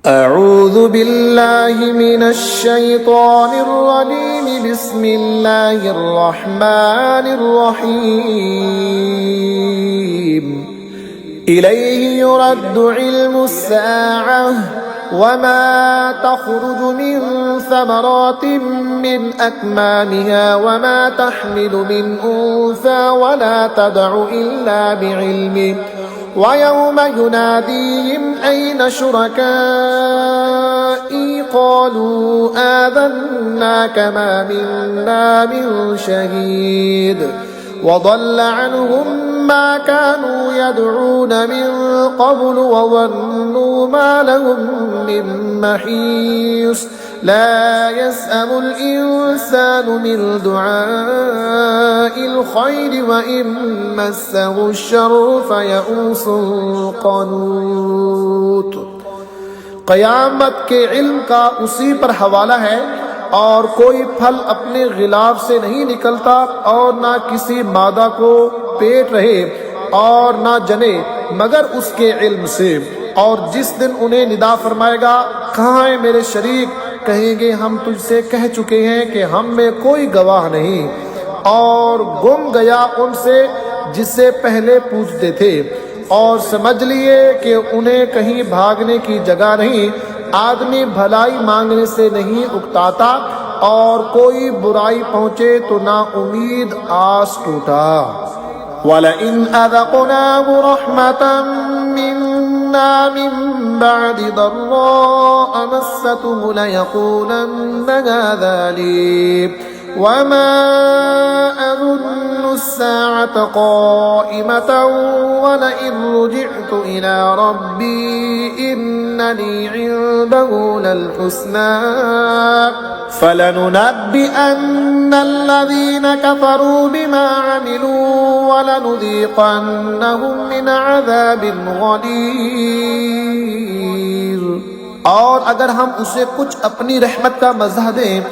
अऊज़ु बिल्लाहि मिनश शैतानिर रजीम बिस्मिल्लाहिर रहमानिर रहीम इलैहि युरद्दु इल्मुस साअह वमा तख़रुजु मिन समरातिन मिन अकमामिहा वमा तहमिलु मिन उन्सा वला तदउ इल्ला बिइल्मिहि वयौम युनादीहिम ऐन शुरकाई क़ालू आज़न्नाका मा मिन्ना मिन शहीद वज़ल्ल अन्हुम मा कानू यदऊन मिन क़ब्ल वज़न्नू मा लहुम मिन महीस ला यसअमुल इंसानु मिन दुआइल खैरि व इन मस्सहु शर्रु फयऊसुन क़नूत। क़यामत के इल्म का उसी पर हवाला है और कोई फल अपने गिलाफ से नहीं निकलता और ना किसी मादा को पेट रहे और ना जने मगर उसके इल्म से। और जिस दिन उन्हें निदा फरमाएगा कहाँ है मेरे शरीक, कहेंगे हम तुझसे कह चुके हैं कि हम में कोई गवाह नहीं, और गुम गया उनसे जिससे पहले पूछते थे, और समझ लिए कि उन्हें कहीं भागने की जगह नहीं। आदमी भलाई मांगने से नहीं उकताता और कोई बुराई पहुंचे तो ना उम्मीद आस टूटा। वलइन अज़क़नाहु रहमतन मिन्ना मिन बअदि दर्राअ मस्सतहु लयक़ूलन्न हाज़ा ली वमा अज़ुन्नु अस्साअत क़ाइमतन वलइन रुजिअतु इला रब्बी इन्नली इंदहु लल हुस्ना फलनुनब्बिअन्नल्लज़ीना कफ़रू बिमा अमिलू वलनुज़ीक़न्नहुम मिन अज़ाबिन गलीज़। और अगर हम उसे कुछ अपनी रहमत का मज़ह दें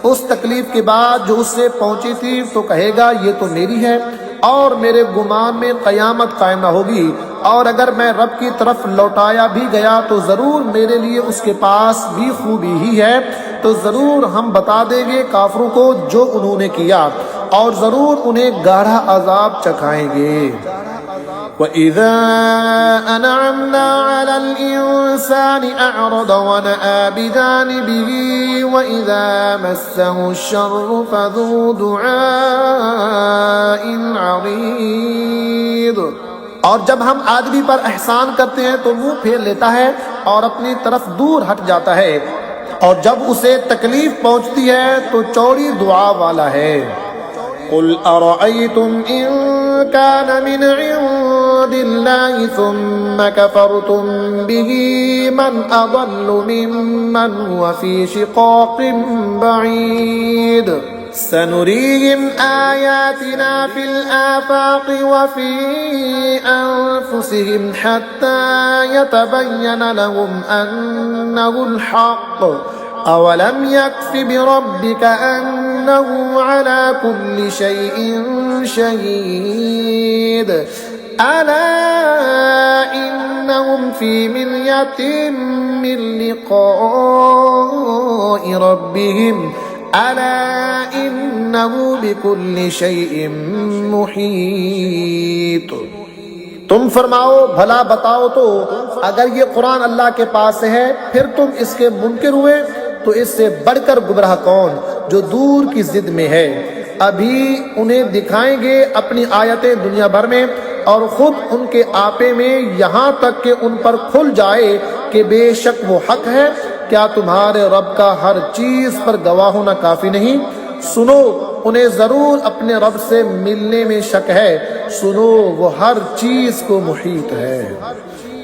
उस तकलीफ के बाद जो उससे पहुंची थी तो कहेगा ये तो मेरी है और मेरे गुमान में क़यामत कायम न होगी। और अगर मैं रब की तरफ लौटाया भी गया तो ज़रूर मेरे लिए उसके पास भी खूबी ही है। तो ज़रूर हम बता देंगे काफिरों को जो उन्होंने किया और ज़रूर उन्हें गाढ़ा अजाब चखाएंगे। वइज़ा अनअमना अलल इंसानि अअरद वनअ बिजानिबिही वइज़ा मस्सहु शर्रु फज़ू दुआइन अरीद। और जब हम आदमी पर एहसान करते हैं तो मुंह फेर लेता है और अपनी तरफ दूर हट जाता है, और जब उसे तकलीफ पहुंचती है तो चौड़ी दुआ वाला है। कुल अरअयतुम इन कान मिन इंदिल्लाहि सुम्मा कफरतुम बिही मन अदल्लु मिम्मन हुवा फी शिक़ाक़िन बईद सनुरीहिम आयातिना फिल आफ़ाक़ि व फी अन्फुसिहिम हत्ता यतबय्यन लहुम अन्नहुल हक़्क़ अवलम यकफ़ि बिरब्बिका अन्नहु अला कुल्लि शैइन शहीद अला इन्नहुम फी मिर्यतिन मिन लिक़ाइ रब्बिहिम अला इन्नहु बिकुल्लि शैइन मुहीत। तुम फरमाओ भला बताओ तो अगर ये कुरान अल्लाह के पास है फिर तुम इसके मुनकिर हुए तो इससे बढ़कर गुमराह कौन जो दूर की जिद में है। अभी उन्हें दिखाएंगे अपनी आयतें दुनिया भर में और खुद उनके आपे में यहाँ तक कि उन पर खुल जाए कि बेशक वो हक है। क्या तुम्हारे रब का हर चीज पर गवाह होना काफी नहीं? सुनो उन्हें जरूर अपने रब से मिलने में शक है। सुनो वो हर चीज को मुहीत है।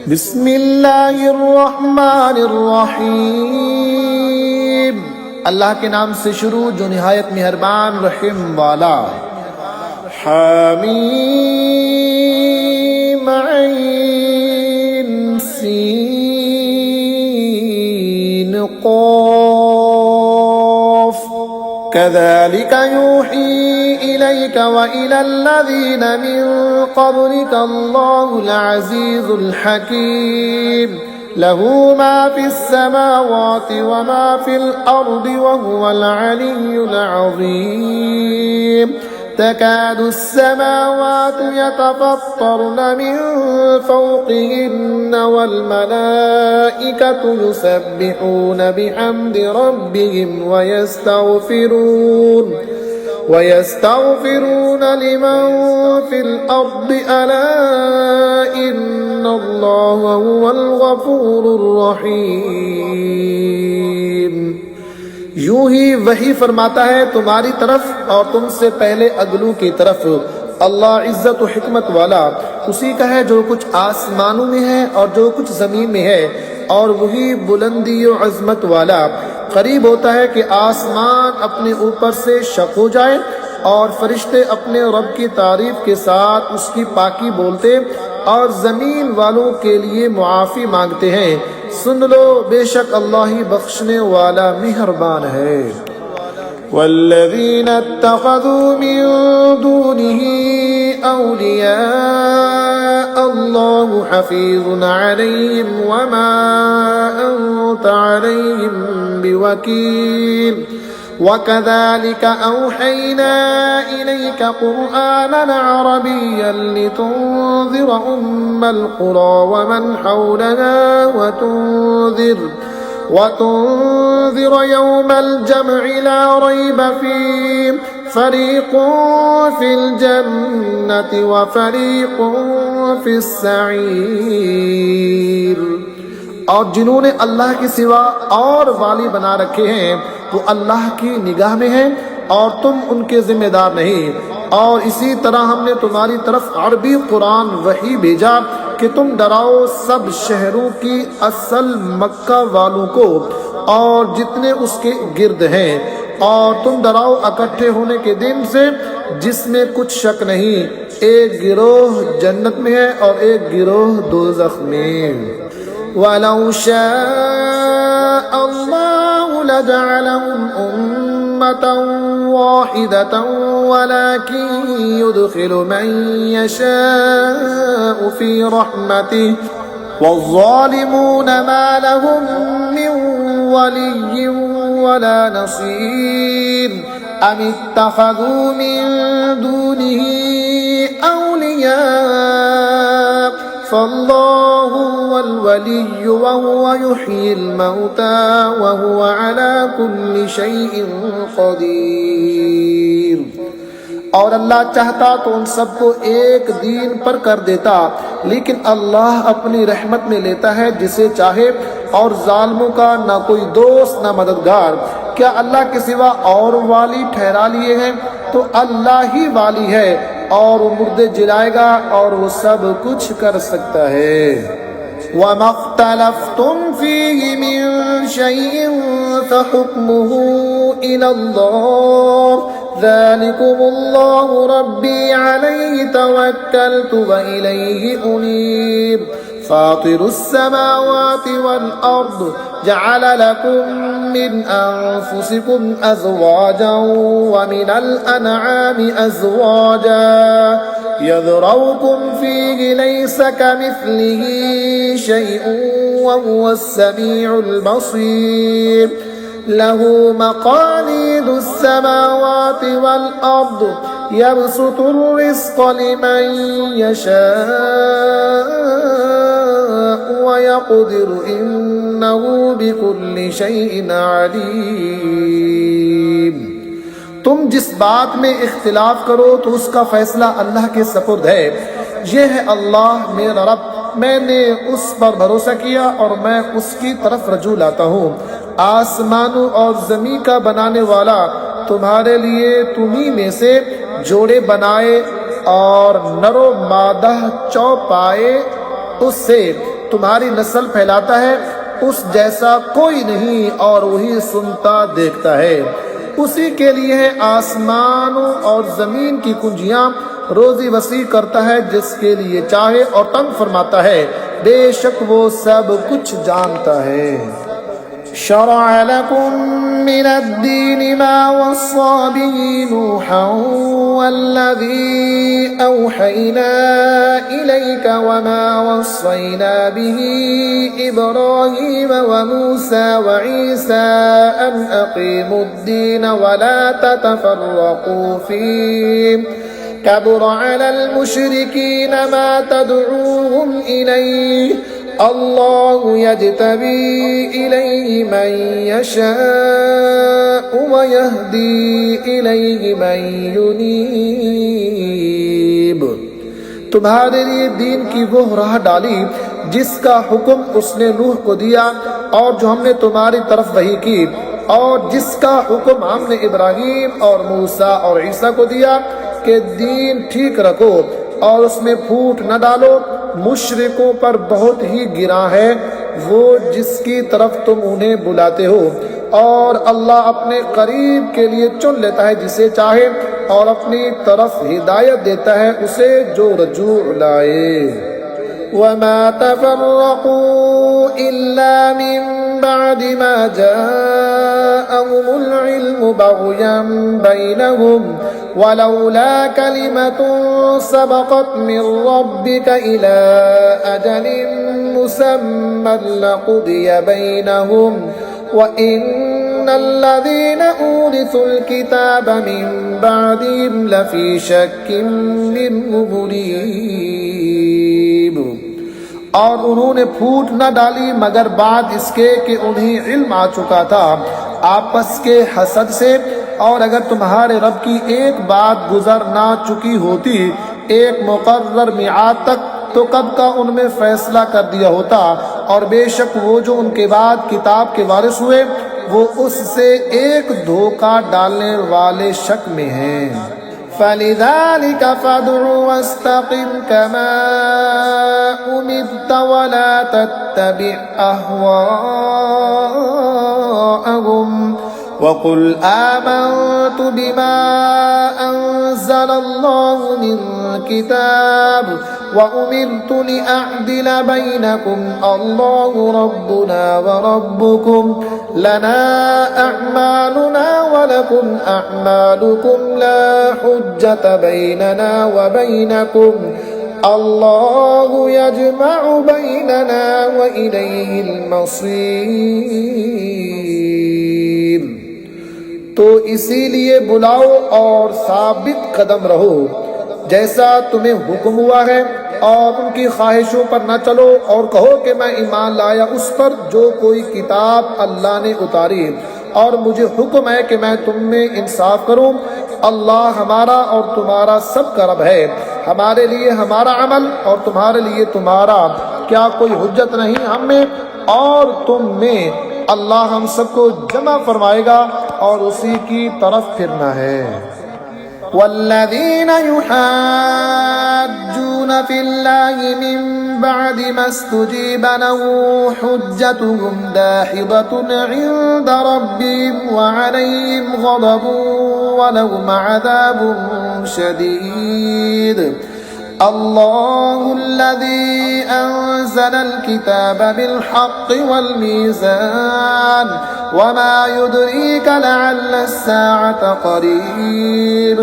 बिस्मिल्लाहिर्रहमानिर्रहीम। अल्लाह के नाम से शुरू जो निहायत मेहरबान रहीम वाला। हामीम ऐन सीन क़ाफ़ कज़ालिक यूही इलैक व इलल्लज़ीन मिन क़ब्लिक अल्लाहुल अज़ीज़ुल हकीम। लहू मा फिस्समावाति व मा फिल अर्दि व हुवल अलिय्युल अज़ीम तकादु अस्समावातु यतफत्तरन मिन फौक़िहिन्न वल मलाइकतु युसब्बिहून बिहम्दि रब्बिहिम वयस्तग़फिरून लिमन फिल अर्दि अला इन्नल्लाह हुवल गफूरुर रहीम। यूं ही वही फरमाता है तुम्हारी तरफ और तुमसे पहले अगलों की तरफ। अल्लाह इज्जत और हिकमत वाला उसी का है जो कुछ आसमानों में है और जो कुछ जमीन में है, और वही बुलंदी और अजमत वाला। करीब होता है कि आसमान अपने ऊपर से शक हो जाए और फरिश्ते अपने रब की तारीफ के साथ उसकी पाकी बोलते और जमीन वालों के लिए मुआफ़ी मांगते हैं। सुन लो, बेशक अल्लाह ही बख्शने वाला मेहरबान है। वल्लज़ीना इत्तख़ज़ू मिन दूनिही औलिया अल्लाहु हफ़ीज़ुन अलैहिम वमा अंत अलैहिम बिवकील वकज़ालिक औहैना इलैक क़ुरआनन अरबिय्यन लितुन्ज़िर उम्मल क़ुरा वमन हौलहा वतुन्ज़िर यौमल जम'i ला रैब फ़ीह फ़रीक़ुन फ़िल जन्नति व फ़रीक़ुन फ़िस सईर। और जिन्होंने अल्लाह के सिवा और वाली बना रखे हैं वो अल्लाह की निगाह में हैं और तुम उनके जिम्मेदार नहीं। और इसी तरह हमने तुम्हारी तरफ अरबी कुरान वही भेजा कि तुम डराओ सब शहरों की असल मक्का वालों को और जितने उसके गिर्द हैं, और तुम डराओ इकट्ठे होने के दिन से जिसमें कुछ शक नहीं, एक गिरोह जन्नत में है और एक गिरोह दोज़ख में। वलौ शाअ अल्लाहु लजअलहुम उम्मतन वाहिदतन वलाकिन युदखिलु मन यशाअु फी रहमतिहि वज़्ज़ालिमून मा लहुम मिन वलिय्यिन वला नसीर अम इत्तख़ज़ू मिन दूनिही औलिया फ़ल्लाहु वल वलिय्यु व हुवा युह्यिल मौता व हुवा अला कुल्लि शैइन क़दीर। और अल्लाह चाहता तो उन सबको एक दीन पर कर देता, लेकिन अल्लाह अपनी रहमत में लेता है जिसे चाहे, और जालिमों का ना कोई दोस्त ना मददगार। क्या अल्लाह के सिवा और वाली ठहरा लिए हैं? तो अल्लाह ही वाली है, और वो मुर्दे जिलाएगा और वो सब कुछ कर सकता है। वमा इख्तलफ्तुम फीहि मिन शैइन फहुक्मुहु इलल्लाह ज़ालिकुमुल्लाहु रब्बी अलैहि तवक्कलतु व इलैहि उनीब फातिरुस समावाति वल अर्द जअल लकुम मिन अनफुसिकुम अज़वाजन व मिनल अनआमि अज़वाजा यज़रउकुम फीहि लैसा कमिस्लिहि शैउन व हुवस समीउल बसीर लहू मक़ालीदुस समावाति वल अर्द यबसुतुर रिज़्क़ लिमन यशाअु व यक़दिरु इन्नहु बिकुल्लि शैइन अलीम। तुम जिस बात में इख्तिलाफ करो तो उसका फैसला अल्लाह के सपुर्द है। ये है अल्लाह मेरा रब, मैंने उस पर भरोसा किया और मैं उसकी तरफ रजू लाता हूँ। आसमानों और ज़मीन का बनाने वाला तुम्हारे लिए तुम्ही में से जोड़े बनाए और नरो मादा चौपाए, उससे तुम्हारी नस्ल फैलाता है। उस जैसा कोई नहीं और वही सुनता देखता है। उसी के लिए है आसमानों और ज़मीन की कुंजियाँ, रोज़ी वसी करता है जिसके लिए चाहे और तंग फरमाता है। बेशक वो सब कुछ जानता है। शरअ लकुम من الدين ما وصى به نوحا والذي أوحينا إليك وما وصينا به إبراهيم وموسى وعيسى أن أقيموا الدين ولا تتفرقوا فيه كبر على المشركين ما تدعوهم إليه الله يجتبي إليه من يشاء ويهدي إليه من ينيب। तुम्हारे लिए दीन की वो राह डाली जिसका हुक्म उसने नूह को दिया और जो हमने तुम्हारी तरफ वही की, और जिसका हुक्म हमने इब्राहिम और मूसा और ईसा को दिया कि दीन ठीक रखो और उसमें फूट न डालो। मुशरिकों पर बहुत ही गिरा है वो जिसकी तरफ तुम उन्हें बुलाते हो, और अल्लाह अपने करीब के लिए चुन लेता है जिसे चाहे और अपनी तरफ हिदायत देता है उसे जो रजू लाए। वमा तफर्रक़ू इल्ला मिन बाद मा जाअहुमुल इल्मु बग़यन बैनहुम वलौला कलिमतुन सबक़त मिन रब्बिका इला अजलिन मुसम्मन लक़ुदिय बैनहुम वइन्नल्लज़ीना ऊरिथुल किताब मिन बअदिहिम लफ़ी शक्किन मिन्हु मुरीब। और उन्होंने फूट न डाली मगर बाद इसके कि उन्हें इल्म आ चुका था आपस के हसद से। और अगर तुम्हारे रब की एक बात गुजर ना चुकी होती एक मुकर्रर मिआद तक तो कब का उनमें फैसला कर दिया होता, और बेशक वो जो उनके बाद किताब के वारिस हुए वो उससे एक धोखा डालने वाले शक में हैं। फलिज़ालिक फ़दउ वस्तक़िम कमा उमिरत वला तत्तबि अहवाअहुम वक़ुल आमन्तु बिमा अंज़लल्लाहु मिन किताब वउमिरतु लिअअदिल बैनकुम अल्लाहु रब्बुना व रब्बुकुम लना अअमालुना व लकुम अअमालुकुम ला हुज्जत बैनना व बैनकुम अल्लाहु यजमअु बैनना व इलैहिल मसीर। तो इसीलिए बुलाओ और साबित कदम रहो जैसा तुम्हें हुक्म हुआ है, और उनकी ख्वाहिशों पर न चलो, और कहो कि मैं ईमान लाया उस पर जो कोई किताब अल्लाह ने उतारी, और मुझे हुक्म है कि मैं तुम में इंसाफ करूं। अल्लाह हमारा और तुम्हारा सब का रब है, हमारे लिए हमारा अमल और तुम्हारे लिए तुम्हारा, क्या कोई हुज्जत नहीं हम में और तुम में। अल्लाह हम सबको जमा फरमाएगा और उसी की तरफ फिरना है। वल्लज़ीना युहाज्जून फ़िल्लाहि मिन बअदि मस्तुजीब लहु हुज्जतुहुम दाहिदतुन इंद रब्बिहिम व अलैहिम ग़ज़बुन व लहुम अज़ाबुन शदीद। अल्लाहुल्लज़ी अंज़लल किताब बिलहक़्क़ि वल मीज़ान वमा युद्रीका लअल्लस्साअत क़रीब।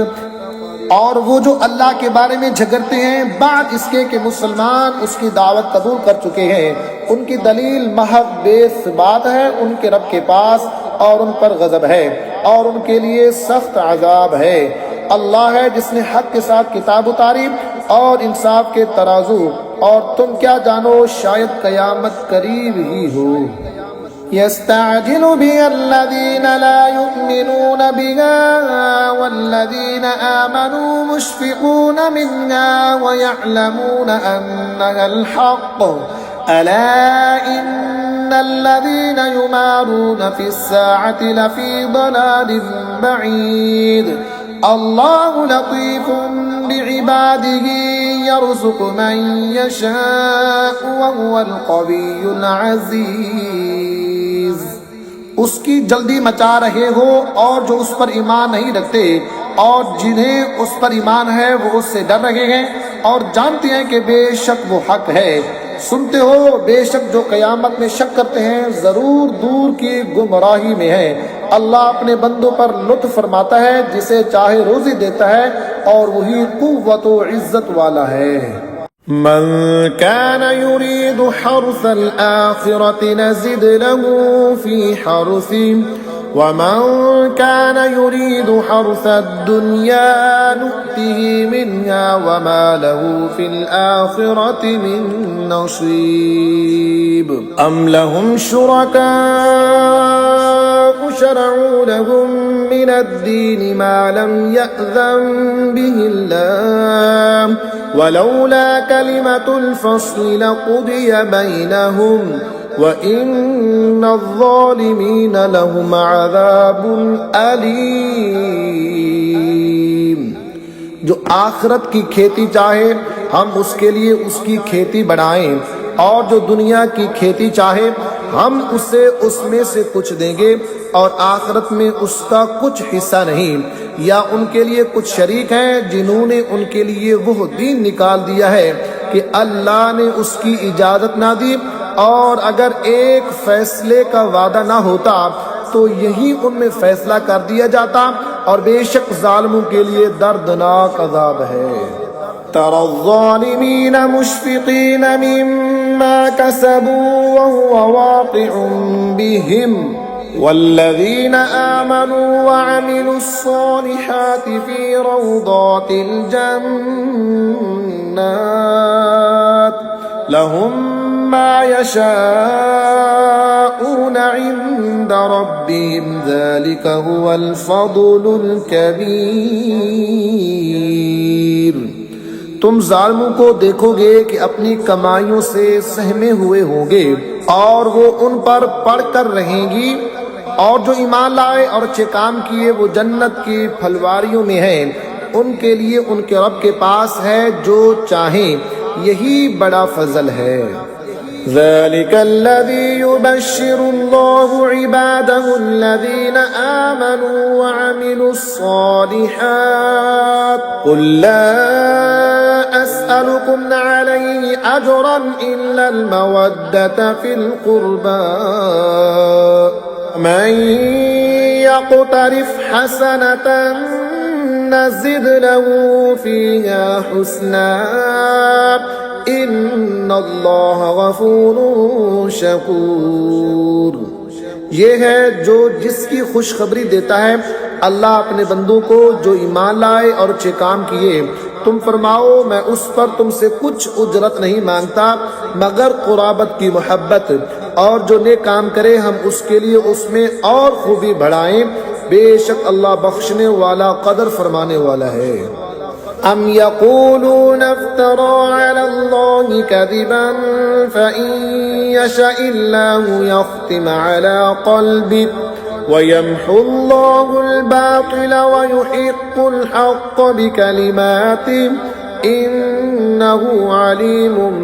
और वो जो अल्लाह के बारे में झगड़ते हैं बाद इसके कि मुसलमान उसकी दावत कबूल कर चुके हैं, उनकी दलील महज बेसबात है उनके रब के पास, और उन पर गज़ब है और उनके लिए सख्त अज़ाब है। अल्लाह है जिसने हक के साथ किताब उतारी और इंसाफ के तराजू, और तुम क्या जानो शायद कयामत करीब ही हो। यस्तअजिलु बिल्लज़ीना ला युमिनून बिहा वल्लज़ीना आमनू मुश्फिकून मिन्हा व यअलमून अन्नहल हक़्क़ अला इन्नल्लज़ीना युमारून फ़िस्साअति लफ़ी ज़लालिम बईद। अल्लाहु लतीफ़ुन बिइबादिही यरज़ुक़ु मन यशाअ व हुवल क़वियुल अज़ीज़। उसकी जल्दी मचा रहे हो और जो उस पर ईमान नहीं रखते, और जिन्हें उस पर ईमान है वो उससे डर रहे हैं और जानते हैं कि बेशक वो हक है। सुनते हो बेशक जो कयामत में शक करते हैं जरूर दूर की गुमराही में है। अल्लाह अपने बंदों पर लुत्फ फरमाता है, जिसे चाहे रोजी देता है, और वही कुव्वत व इज्जत वाला है। मन कान युरीदु हर्सल आखिरति नज़िद लहू फी हर्सिही वमन कान युरीदु हर्सद दुनिया नुअतिही मिन्हा वमा लहू फिल आखिरति मिन नसीब। अम लहुम शुरका शरअू लहुम मिनद्दीन मा लम यअज़न बिहिल्लाह वलौला कलिमतुल फ़स्ल लक़ुदिय बैनहुम व इन्नज़्ज़ालिमीन लहुम अज़ाबुन अलीम। जो आखिरत की खेती चाहे हम उसके लिए उसकी खेती बढ़ाएं, और जो दुनिया की खेती चाहे हम उसे उसमें से कुछ देंगे, और आखिरत में उसका कुछ हिस्सा नहीं। या उनके लिए कुछ शरीक हैं जिन्होंने उनके लिए वो दीन निकाल दिया है कि अल्लाह ने उसकी इजाजत ना दी, और अगर एक फैसले का वादा ना होता तो यही उनमें फैसला कर दिया जाता, और बेशक जालिमों के लिए दर्दनाक अजाब है। तरज़्ज़ालिमीन मुश्फ़िक़ीन मिम्मा कसबू वहुव वाक़िउन बिहिम वल्लज़ीन आमनू वअमिलुस्सालिहाति फ़ी रौदातिल जन्नात लहुम मा यशाऊन इंद रब्बिहिम ज़ालिका हुवल फ़ज़्लुल कबीर। तुम जालिमों को देखोगे कि अपनी कमाइयों से सहमे हुए होंगे, और वो उन पर पढ़कर रहेंगी, और जो ईमान लाए और अच्छे काम किए वो जन्नत की फलवारियों में हैं। उनके लिए उनके रब के पास है जो चाहें, यही बड़ा फजल है। ज़ालिकल्लज़ी युबश्शिरुल्लाहु इबादहुल्लज़ीना आमनू वअमिलुस्सालिहात क़ुल ला अस्अलुकुम अलैहि अजरन इल्लल मवद्दता फिल क़ुर्बा मन यक़्तरिफ हसनतन नज़िद लहू फ़ीहा हुस्ना इन्नल्लाह गफूरुन शकूर। ये है जो जिसकी खुशखबरी देता है अल्लाह अपने बंदों को जो ईमान लाए और अच्छे काम किए। तुम फरमाओ मैं उस पर तुमसे कुछ उजरत नहीं मांगता मगर कुराबत की मोहब्बत, और जो नेक काम करे हम उसके लिए उसमें और खूबी बढ़ाएं, बेशक अल्लाह बख्शने वाला कदर फरमाने वाला है। अम यक़ूलून इफ्तरा अलल्लाहि कज़िबन फ़इन यशाइल्लाहु यख़्तिम अला क़ल्बिक वयम्हुल्लाहुल बातिल वयुहिक़्क़ुल हक़्क़ बिकलिमातिही इन्नहु अलीमुम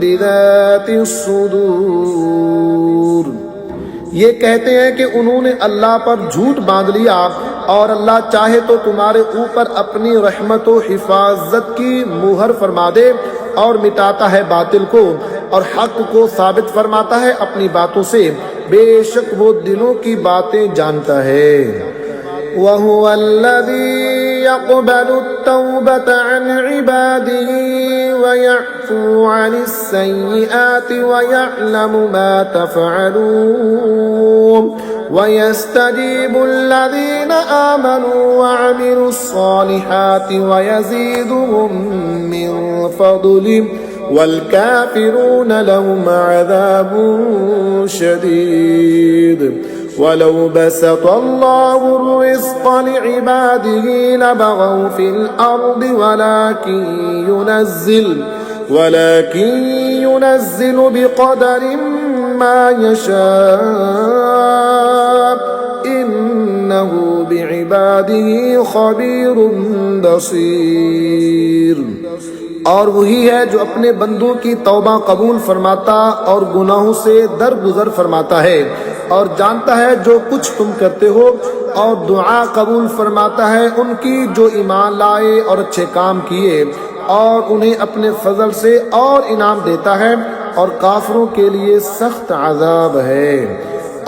बिज़ातिस सुदूर। ये कहते हैं कि उन्होंने अल्लाह पर झूठ बांध लिया, और अल्लाह चाहे तो तुम्हारे ऊपर अपनी रहमत व हिफाजत की मुहर फरमा दे, और मिटाता है बातिल को और हक को साबित फरमाता है अपनी बातों से। बेशक वो दिलों की बातें जानता है। वहुवल्लज़ी यक़बलुत-तौबता अन इबादिही वयअफ़ू अनिस-सय्यिआति वयअलमु मा तफ़अलून वयस्तजीबुल्लज़ीना आमनू वअमिलुस्सालिहाति वयज़ीदुहुम मिन फ़ज़लिही वल्काफ़िरून लहुम अज़ाबुन शदीद। वलौ बसतल्लाहु अर्रिज़्क़ लिइबादिही लबग़ौ फ़िल अर्दि वलाकिन युनज़्ज़िलु बिक़दरिन मा यशाअ इन्नहु बिइबादिही ख़बीरुन बसीर। और वही है जो अपने बंदों की तौबा कबूल फरमाता और गुनाहों से दरगुजर फरमाता है, और जानता है जो कुछ तुम करते हो, और दुआ कबूल फरमाता है उनकी जो ईमान लाए और अच्छे काम किए, और उन्हें अपने फजल से और इनाम देता है, और काफिरों के लिए सख्त अजाब है।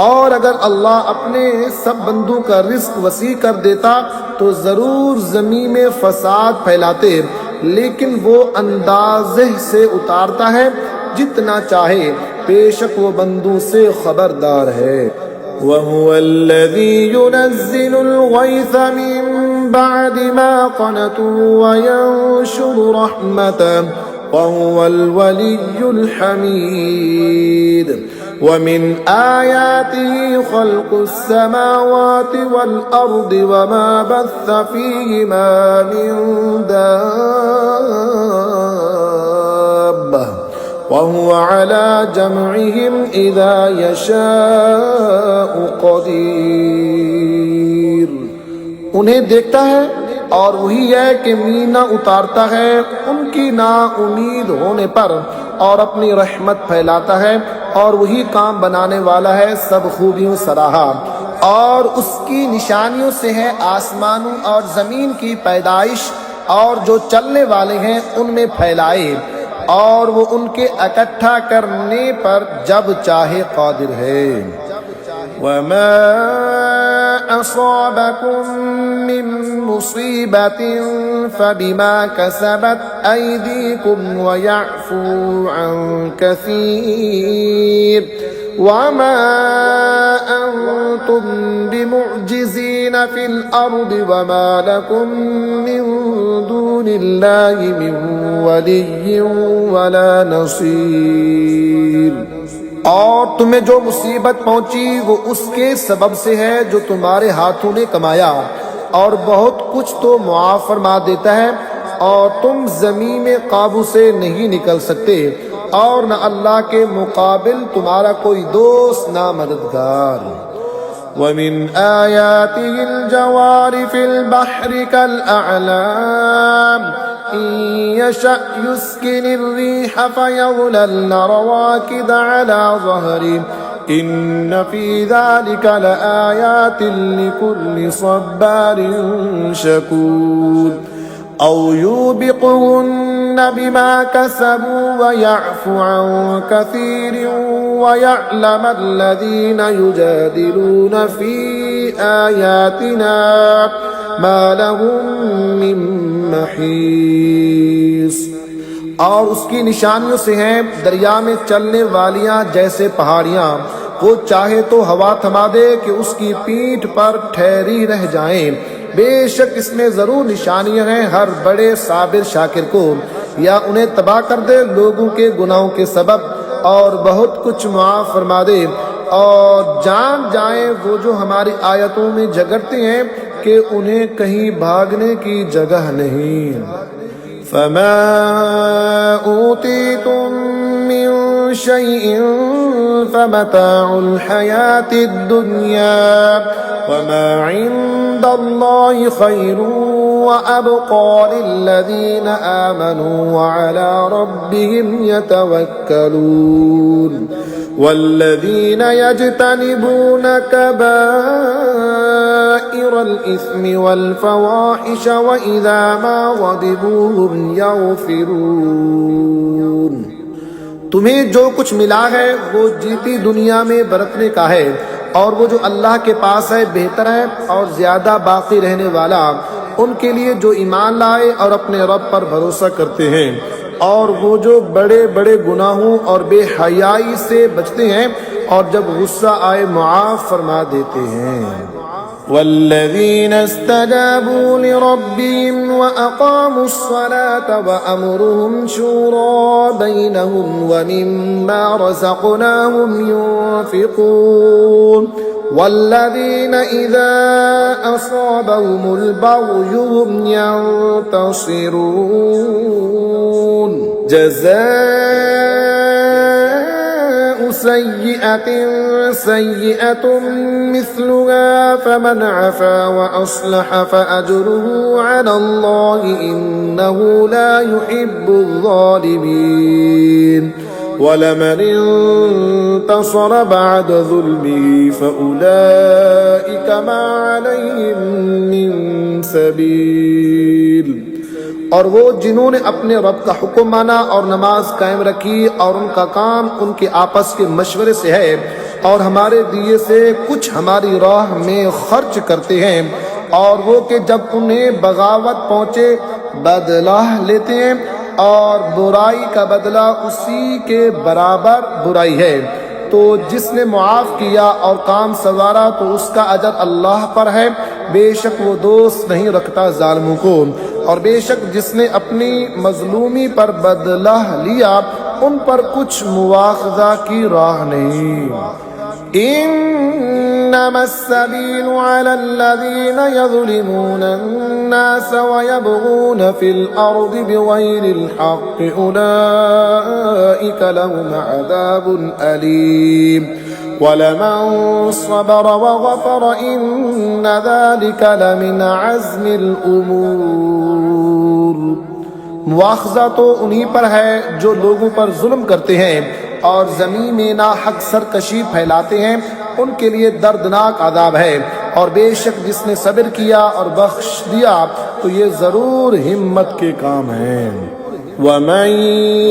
और अगर अल्लाह अपने सब बंदों का रिस्क वसी कर देता तो जरूर जमीन में फसाद फैलाते, लेकिन वो अंदाजे से उतारता है जितना चाहे, बेशक वो बंदों से खबरदार है। वहुवल्लज़ी युनज़्ज़िलुल गैथ मिन बअदि मा क़नतू व यंशुरु रहमतहु वहुवल वलियुल हमीद। वमिन आयातिही खल्क़ुस समावाति वल अर्दि वमा बस्स फ़ीहिमा मिन दाब्बह वहुव अला जमइहिम इज़ा यशाअ क़दीर। उन्हें देखता है और वही है कि मीना उतारता है उनकी ना उम्मीद होने पर और अपनी रहमत फैलाता है, और वही काम बनाने वाला है सब खूबियों सराहा। और उसकी निशानियों से है आसमानों और जमीन की पैदाइश, और जो चलने वाले हैं उनमें फैलाए, और वो उनके इकट्ठा करने पर जब चाहे कादिर है। वमा असाबकुम मिन मुसीबतिन फबिमा कसबत ऐदीकुम व यअफू अन कसीर वमा अंतुम बिमुअजिज़ीन फिल अर्दि वमा लकुम मिन दूनिल्लाहि मिन वलिय्यिन वला नसीर। और तुम्हें जो मुसीबत पहुंची वो उसके सबब से है जो तुम्हारे हाथों ने कमाया, और बहुत कुछ तो मुआफ फरमा देता है, और तुम जमीन में काबू से नहीं निकल सकते, और न अल्लाह के मुकाबिल तुम्हारा कोई दोस्त ना मददगार। वमिन आयातिहिल जवारि फिल बहरि कल अअलाम यशअ युस्किनिर रीह फयज़लल्न रवाकिद अला ज़हरिही इन्न फी ज़ालिका लआयातिन लिकुल्लि सब्बारिन शकूर। औ यूबिक़ुहुन्न बिमा कसबू व यअफू अन कसीरिन व यअलमल्लज़ीन युजादिलून फी आयातिना मा लहुम मिन महीस। और उसकी निशानियों से हैं दरिया में चलने वालियां जैसे पहाड़ियां, वो चाहे तो हवा थमा दे कि उसकी पीठ पर ठहरी रह जाएं। बेशक इसमें जरूर निशानियां हैं हर बड़े साबिर शाकिर को, या उन्हें तबाह कर दे लोगों के गुनाहों के सबब, और बहुत कुछ मुआफ फरमा दे। और जान जाए वो जो हमारी आयतों में झगड़ते हैं कि उन्हें कहीं भागने की जगह नहीं। फमा ऊतीतुम मिन शैइन फमताउल हयातिद दुनिया वमा इंदल्लाहि खैरुन व अबक़ा लिल्लज़ीना आमनू व अला रब्बिहिम यतवक्कलून। वल्लज़ीना यज्तनिबून कबाइरल इस्मि वल फ़वाहिश व इज़ा मा ग़दिबू हुम यग़फ़िरून। तुम्हें जो कुछ मिला है वो जीती दुनिया में बरतने का है, और वो जो अल्लाह के पास है बेहतर है और ज्यादा बाकी रहने वाला उनके लिए जो ईमान लाए और अपने रब पर भरोसा करते हैं, और वो जो बड़े बड़े गुनाहों और बेहयाई से बचते हैं, और जब गुस्सा आए मुआफ फरमा देते हैं। वल्लज़ीना इस्तजाबू लिरब्बिहिम व अक़ामुस्सलाता व अम्रुहुम शूरा बैनहुम व मिम्मा रज़क़नाहुम युन्फ़िक़ून। वल्लज़ीना इज़ा असाबहुमुल बग़यु हुम यंतसिरून। जज़ाउ सय्यिअतिन सय्यिअतुन मिस्लुहा फमन अफ़ा व अस्लह फ़अज्रुहु अलल्लाहि इन्नहु ला युहिब्बुज़ ज़ालिमीन। वलमन इंतसर बअद ज़ुल्मिही फ़उलाइका मा अलैहिम मिन सबील। और वो जिन्होंने अपने रब का हुक्म माना और नमाज कायम रखी और उनका काम उनके आपस के मशवरे से है, और हमारे दिए से कुछ हमारी राह में खर्च करते हैं, और वो कि जब उन्हें बगावत पहुँचे बदला लेते हैं, और बुराई का बदला उसी के बराबर बुराई है। तो जिसने मुआफ़ किया और काम सवारा तो उसका अजर अल्लाह पर है, बेशक वो दोस्त नहीं रखता जालिमों को। और बेशक जिसने अपनी मजलूमी पर बदला लिया उन पर कुछ मुआखज़ा की राह नहीं। इन्नमस्सबीलु अलल्लज़ीना यज़लिमूना अन्नास वयबगूना फिल अर्दि बिगैरिल हक़्क़ि उलाइका लहुम अज़ाबुन अलीम वलमन सबरा वगफर इन्न ज़ालिका लमिन अज़्मिल उमूर। मुआखज़ा तो उन्हीं पर है जो लोगों पर जुल्म करते हैं और ज़मीन में नाहक सरकशी फैलाते हैं, उनके लिए दर्दनाक अज़ाब है। और बेशक जिसने सब्र किया और बख्श दिया तो ये ज़रूर हिम्मत के काम है। वमन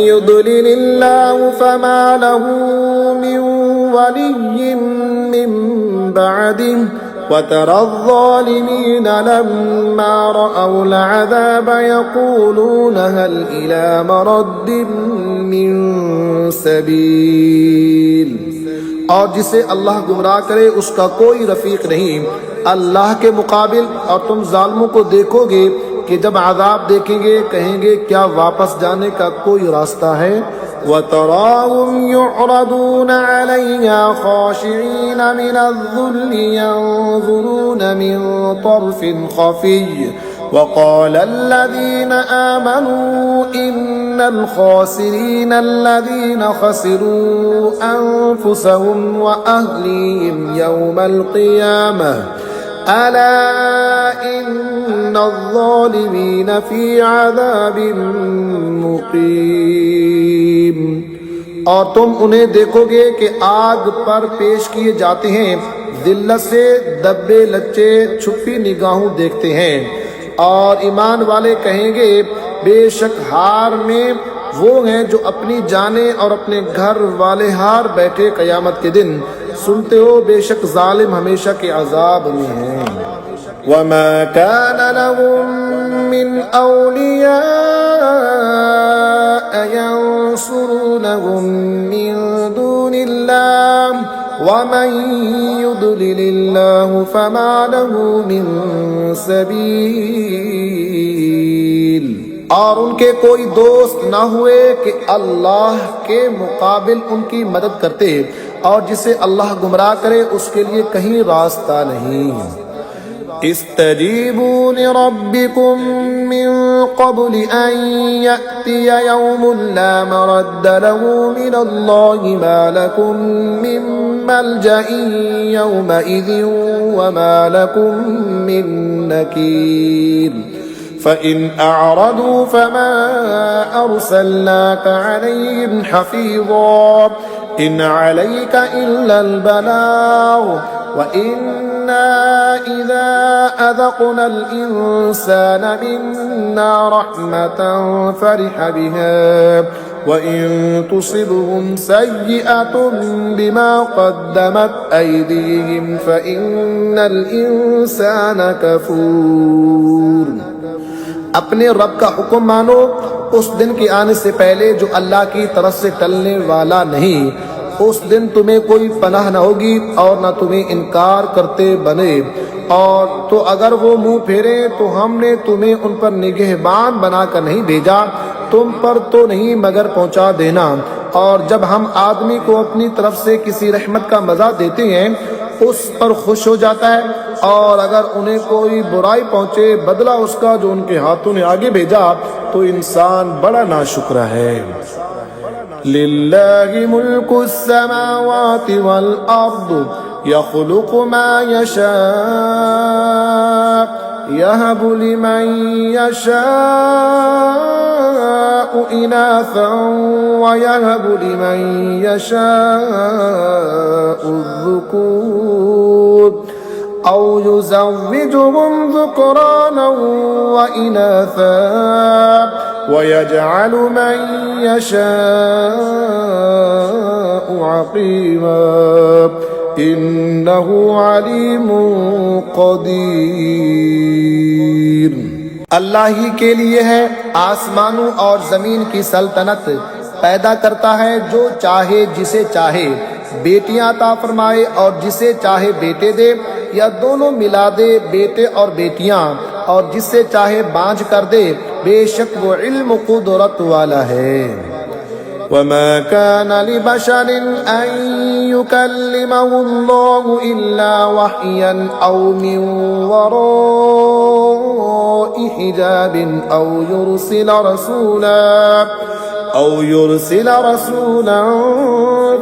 युद्लिलिल्लाहु फमा लहू मिन वलिय्यिन मिन बअदिही वतरज़्ज़ालिमीन लम्मा रअउल अज़ाब यक़ूलून हल इला मरद्दिन मिन सबील। और जिसे अल्लाह गुमराह करे उसका कोई रफीक नहीं अल्लाह के मुकाबिल। और तुम जालिमों को देखोगे कि जब अज़ाब देखेंगे कहेंगे क्या वापस जाने का कोई रास्ता है। वतराहुम युअरदून अलैहा खाशिईन मिनज़्ज़ुल्लि यंज़ुरून मिन तर्फ़िन खफ़िय्य वक़ाल अल्लज़ीना आमनू इन्नल खासिरीन अल्लज़ीना खसिरू अन्फुसहुम व अहलीहिम यौमल क़ियामह अला इन्नज़्ज़ालिमीन फ़ी अज़ाबिन मुक़ीम। और तुम उन्हें देखोगे कि आग पर पेश किए जाते हैं, जिल्लत से दब्बे लच्चे छुपी निगाहों देखते हैं। और ईमान वाले कहेंगे बेशक हार में वो हैं जो अपनी जाने और अपने घर वाले हार बैठे कयामत के दिन। सुनते हो बेशक जालिम हमेशा के अजाब में हैं। वमा कान लहुम मिन औलिया यंसुरूनहुम मिन दूनिल्लाह वमन युद्लिलिल्लाहु फमा लहू मिन सबील। और उनके कोई दोस्त न हुए कि अल्लाह के मुकाबिल उनकी मदद करते, और जिसे अल्लाह गुमराह करे उसके लिए कहीं रास्ता नहीं। इस्तजीबू लिरब्बिकुम मिन क़ब्ल अन यअतिय यौमुन ला मरद्द लहू मिनल्लाहि मा लकुम मिन मल्जइन यौमइज़िन वमा लकुम मिन नकीर। फ़इन अअरदू फमा अरसलनाका अलैहिम हफ़ीज़ा इन अलैका इल्लल बलाग व इन्ना इज़ा अज़क़नल इंसाना मिन्ना रहमतन फ़रिह बिहा व इन तुसिबहुम सय्यिअतुन बिमा क़द्दमत अयदीहिम फ़इन्नल इंसाना कफ़ूर। अपने रब का हुक्म मानो उस दिन के आने से पहले जो अल्लाह की तरफ से टलने वाला नहीं। उस दिन तुम्हें कोई पनाह न होगी और न तुम्हें इनकार करते बने। और तो अगर वो मुंह फेरे तो हमने तुम्हें उन पर निगहबान बनाकर नहीं भेजा, तुम पर तो नहीं मगर पहुंचा देना। और जब हम आदमी को अपनी तरफ से किसी रहमत का मजा देते हैं उस पर खुश हो जाता है, और अगर उन्हें कोई बुराई पहुंचे बदला उसका जो उनके हाथों ने आगे भेजा तो इंसान बड़ा नाशुक्र है। लिल्लाहि मुल्कुस समावाति वल अर्द यख़्लुक़ु मा यशा यहबु लिमन यशाउ इनासन व यहबु लिमन यशाउ ज़ुकूर औ युज़व्विजुहुम ज़ुक्रानन व इनासा व यजअलु मन यशाउ अक़ीमा इन्नहु अलीमुन क़दीर। अल्लाह ही के लिए है आसमानों और जमीन की सल्तनत, पैदा करता है जो चाहे जिसे चाहे, बेटियां अता फरमाए और जिसे चाहे बेटे दे, या दोनों मिला दे बेटे और बेटियां, और जिसे चाहे बांझ कर दे, बेशक वो इल्म कुदरत वाला है। वमा कान लिबशरिन अन युकल्लिमहुल्लाहु इल्ला वहयन औ मिन वराइ हिजाबिन औ युरसिल रसूला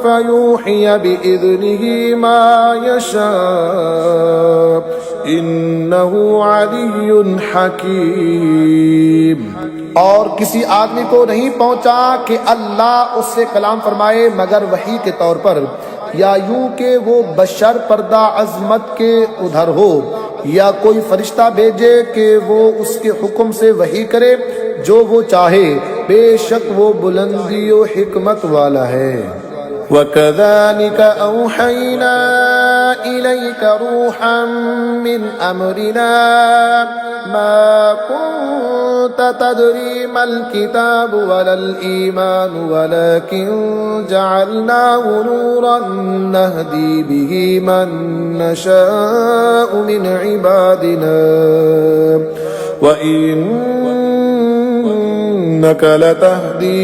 फयूहिय बिइज़निही मा यशा इन्नहु अलियुन हकीम। और किसी आदमी को नहीं पहुंचा कि अल्लाह उससे कलाम फरमाए मगर वही के तौर पर, या यूं के वो बशर पर्दा अजमत के उधर हो, या कोई फरिश्ता भेजे कि वो उसके हुक्म से वही करे जो वो चाहे, बेशक वो बुलंदी और हिकमत वाला है। वकज़ालिक औहैना इलैक रूहन मिन अमरिना मा कुन्त तदरी मल किताब वलल ईमान वलकिन जअलनाहु नूरन नहदी बिही मन नशाअ मिन इबादिना व इन्नक लतहदी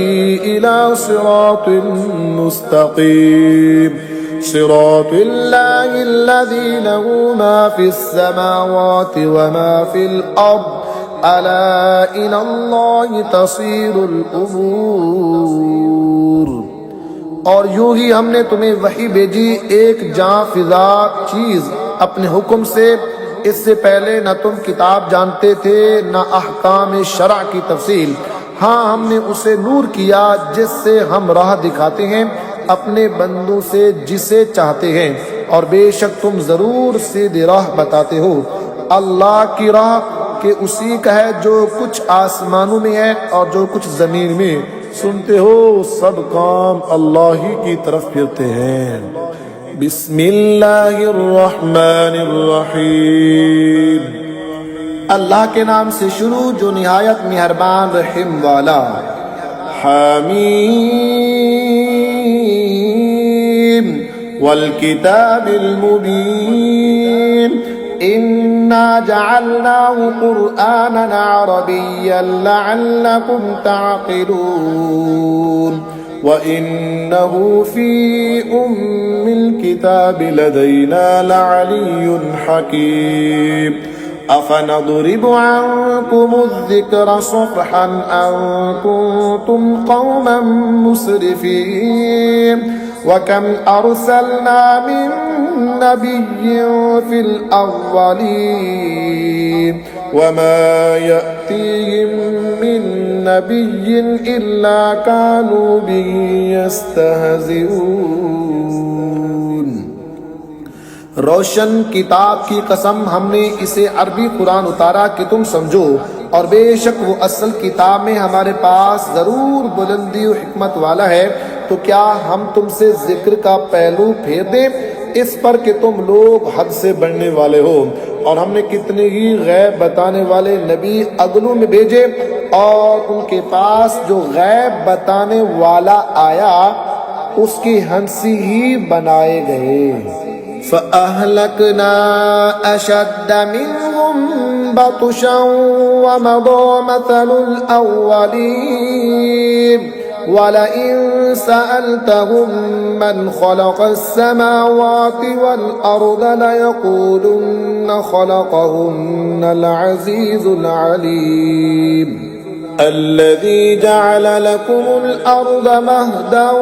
इला सिरातिन मुस्तकीम सिरातिल्लाहि अल्लज़ी लहू मा फिस समावाति व मा फिल अर्द अला इलल्लाहि तसीरुल उमूर। और यूं ही हमने तुम्हें वही भेजी एक जां फिजा चीज अपने हुक्म से, इससे पहले न तुम किताब जानते थे न अहकाम शरअ की तफसील। हाँ, हमने उसे नूर किया जिससे हम राह दिखाते हैं अपने बंदों से जिसे चाहते हैं, और बेशक तुम जरूर सीधी राह बताते हो। अल्लाह की राह के उसी का है जो कुछ आसमानों में है और जो कुछ जमीन में। सुनते हो सब काम अल्लाह ही की तरफ फिरते हैं। बिस्मिल्लाहिर्रहमानिर्रहीम। अल्लाह के नाम से शुरू जो निहायत मेहरबान रहीम वाला। हामीम वल किताबिल मुबीन इन्ना जअलनाहु कुरआनन अरबिय्यन लअल्लकुम तअक़िलून व इन्नहु फी उम्मिल किताबि लदैना लअलियुन हकीम अफनदरिबु अन्कुमुज़्ज़िक्र सफ़हन अन कुन्तुम क़ौमन मुस्रिफ़ीन वकम अरसलना मिन नबिय्यिन फिल अव्वलीन वमा यअतीहिम मिन नबिय्यिन इल्ला कानू बिही यस्तहज़िऊन। रोशन किताब की कसम, हमने इसे अरबी कुरान उतारा कि तुम समझो, और बेशक वो असल किताब में हमारे पास जरूर बुलंदी और हिकमत वाला है। तो क्या हम तुमसे जिक्र का पहलू फेर दें इस पर कि तुम लोग हद से बढ़ने वाले हो। और हमने कितने ही गैब बताने वाले नबी अगलों में भेजे, और उनके पास जो गैब बताने वाला आया उसकी हंसी ही बनाए गए। फ़अहलकना अशद्द मिनहुम बतशन व मदा मसलुल अव्वलीन वलइन सअल्तहुम मन खलक़स समावाति वल अर्द लयक़ूलुन्न खलक़हुन्नल अज़ीज़ुल अलीम अल्लज़ी जअल लकुमुल अर्द महदन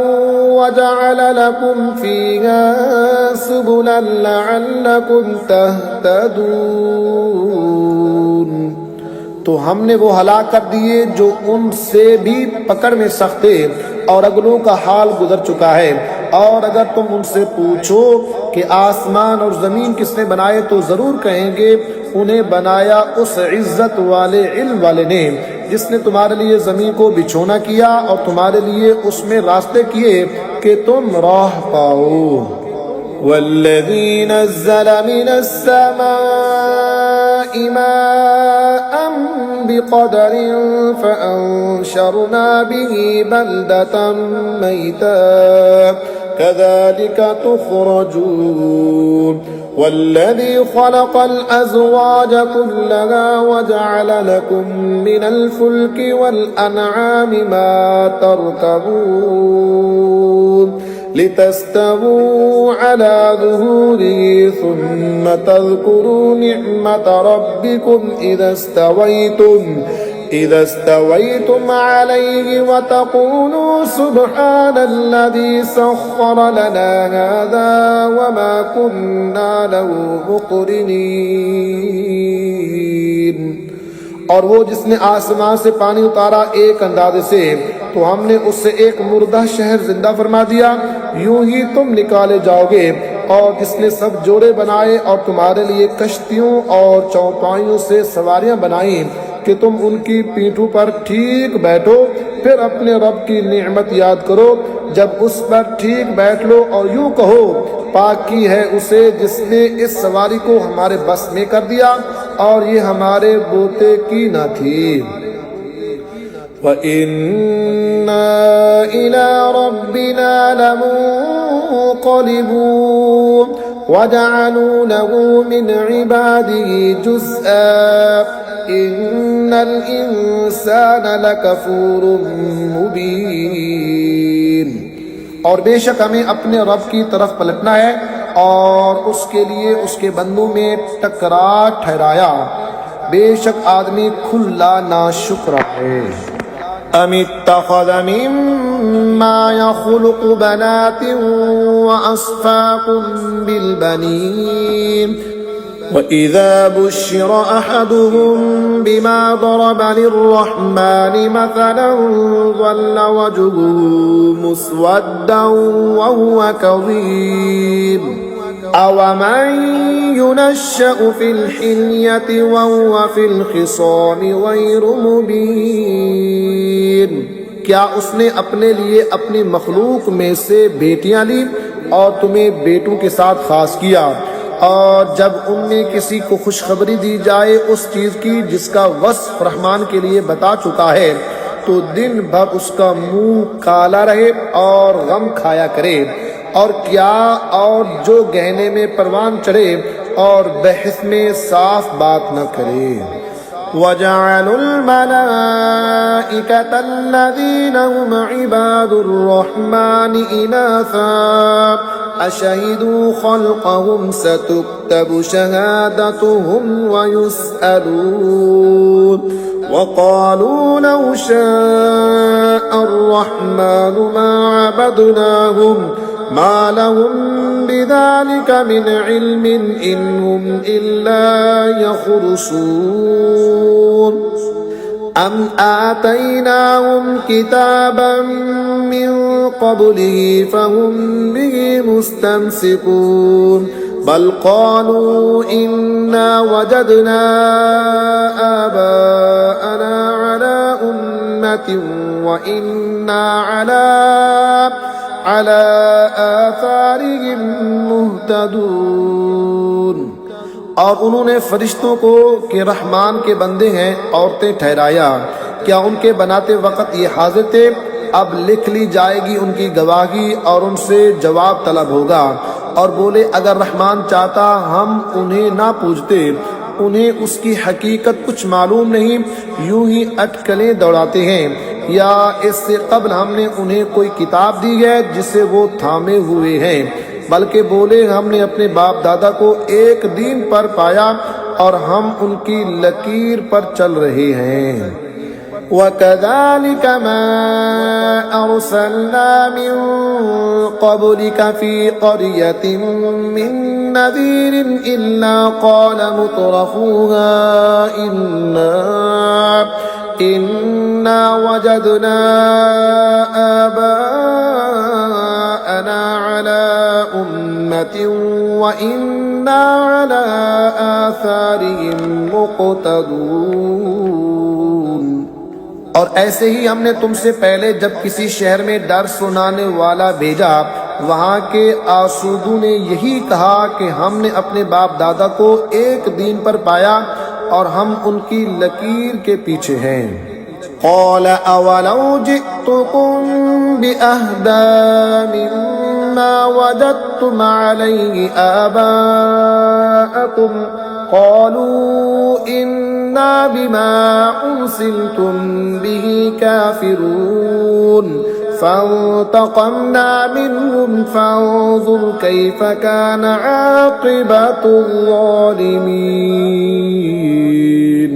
व जअल लकुम फ़ीहा सुबुलन लअल्लकुम तहतदून। तो हमने वो हलाक कर दिए जो उनसे भी पकड़ में सख्त थे, और अगलों का हाल गुजर चुका है। और अगर तुम उनसे पूछो कि आसमान और जमीन किसने बनाए, तो जरूर कहेंगे उन्हें बनाया उस इज्जत वाले इल्म वाले ने, जिसने तुम्हारे लिए जमीन को बिछोना किया और तुम्हारे लिए उसमें रास्ते किए कि तुम राह पाओ। वल्लज़ी नज़्ज़ल मिनस्समाइ माअन बिक़दरिन फ़अंशरना बिही बल्दतन मैता कज़ालिक तुख़रजून। वल्लज़ी ख़लक़ल अज़वाज कुल्लहा वजअल लकुम मिनल फ़ुल्कि वल अनआमि मा तर्कबून लितस्तवू अला ज़ुहूरिही सुम्म तज़्कुरू निअमत रब्बिकुम इज़ा इस्तवैतुम अलैहि वतक़ूलू सुब्हानल्लज़ी सख़्ख़र लना हाज़ा वमा कुन्ना लहू मुक़रिनीन। और वो जिसने आसमान से पानी उतारा एक अंदाजे से, तो हमने उससे एक मुर्दा शहर जिंदा फरमा दिया, यूं ही तुम निकाले जाओगे। और जिसने सब जोड़े बनाए और तुम्हारे लिए कश्तियों और चौपाइयों से सवारियां बनाई कि तुम उनकी पीठों पर ठीक बैठो, फिर अपने रब की नेमत याद करो जब उस पर ठीक बैठ लो, और यूं कहो पाक की है उसे जिसने इस सवारी को हमारे बस में कर दिया और ये हमारे बोते की न थी। व इन्ना इला रब्बिना लमुन्क़लिबून वजअलू लहू मिन इबादिही जुज़अ इन्नल इंसान लकफूरुम मुबीन। और बेशक हमें अपने रब की तरफ पलटना है और उसके लिए उसके बंदों में टकरार ठहराया। बेशक आदमी खुला नाशुक्र है। अमित्तख़ज़ मिम्मा यख़्लुक़ु बनातिन व अस्फ़ाकुम बिलबनीन वइज़ा बुश्शिर अहदुहुम बिमा ज़रब लिर्रहमानि मसलन ज़ल्ल वजहुहु मुस्वद्दन वहुव कज़ीम अवमन युनश्शअु फ़िल हिल्यति वहुव फ़िल ख़िसामि ग़ैरु मुबीन। क्या उसने अपने लिए अपनी मखलूक में से बेटियां ली और तुम्हें बेटों के साथ खास किया, और जब उनमें किसी को खुशखबरी दी जाए उस चीज की जिसका वस्फ रहमान के लिए बता चुका है, तो दिन भर उसका मुंह काला रहे और गम खाया करे, और क्या और जो गहने में परवान चढ़े और बहस में साफ बात न करे। वजअलुल मलाइकतल्लज़ीना हुम इबादुर्रहमानि इनासा अशहिदू खल्क़हुम सतुक्तबु शहादतुहुम वयुस्अलून वक़ालू लौ शाअर्रहमानु मा अबदनाहुम मा लहुम बिज़ालिका मिन इल्मिन इन्हुम इल्ला यख़रुसून अम आतैनाहुम किताबन मिन क़ब्लिही फ़हुम बिही मुस्तमसिकून बल क़ालू इन्ना वजदना आबाअना अला उम्मतिन व इन्ना अला आसारिहिम मुहतदून। और उन्होंने फरिश्तों को कि रहमान के बंदे हैं औरतें ठहराया, क्या उनके बनाते वक्त ये हाजिर थे? अब लिख ली जाएगी उनकी गवाही और उनसे जवाब तलब होगा। और बोले अगर रहमान चाहता हम उन्हें ना पूछते, उन्हें उसकी हकीकत कुछ मालूम नहीं, यूं ही अटकलें दौड़ाते हैं। या इससे कबल हमने उन्हें कोई किताब दी है जिसे वो थामे हुए हैं, बल्कि बोले हमने अपने बाप दादा को एक दीन पर पाया और हम उनकी लकीर पर चल रहे हैं। वकज़ालिक मा अरसलना मिन क़ब्लिक फ़ी क़रयतिन मिन नज़ीरिन इल्ला क़ाल मुत्रफ़ूहा इन्ना वजदना आबाअना अला उम्मतिन व इन्ना अला आसारिहिम मुक़तदून। और ऐसे ही हमने तुमसे पहले जब किसी शहर में डर सुनाने वाला भेजा, वहाँ के आसूदों ने यही कहा कि हमने अपने बाप दादा को एक दीन पर पाया और हम उनकी लकीर के पीछे हैं। क़ाल अवलौ जिअ्तुकुम बिअहदा मिम्मा वजदतुम अलैहि आबाअकुम क़ालू इन्ना बिमा उर्सिलतुम बिही काफिरून फंतक़मना मिनहुम फंज़ुर कैफ़ कान आक़िबतुल ज़ालिमीन।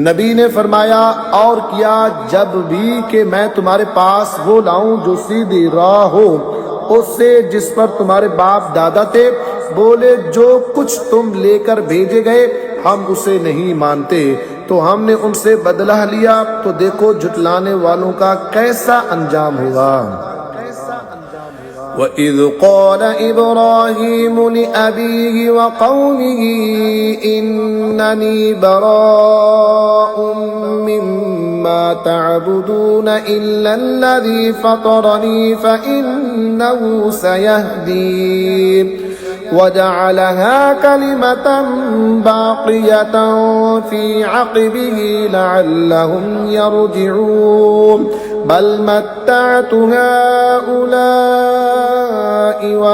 नबी ने फरमाया और किया, जब भी कि मैं तुम्हारे पास वो लाऊं जो सीधी राह हो उससे जिस पर तुम्हारे बाप दादा थे, बोले जो कुछ तुम लेकर भेजे गए हम उसे नहीं मानते, तो हमने उनसे बदला लिया, तो देखो झुटलाने वालों का कैसा अंजाम हुआ। वइज़ क़ाल इब्राहीम लिअबीहि व क़ौमिहि इन्ननी बराअुम मिम्मा तअबुदून इल्लल्लज़ी फ़तरनी फ़इन्नहु सयहदीन वजअलहा कलिमतन बाक़ियतन फ़ी अक़बिही लअल्लहुम यरजिऊन बल मत्तअतु हाउलाइ व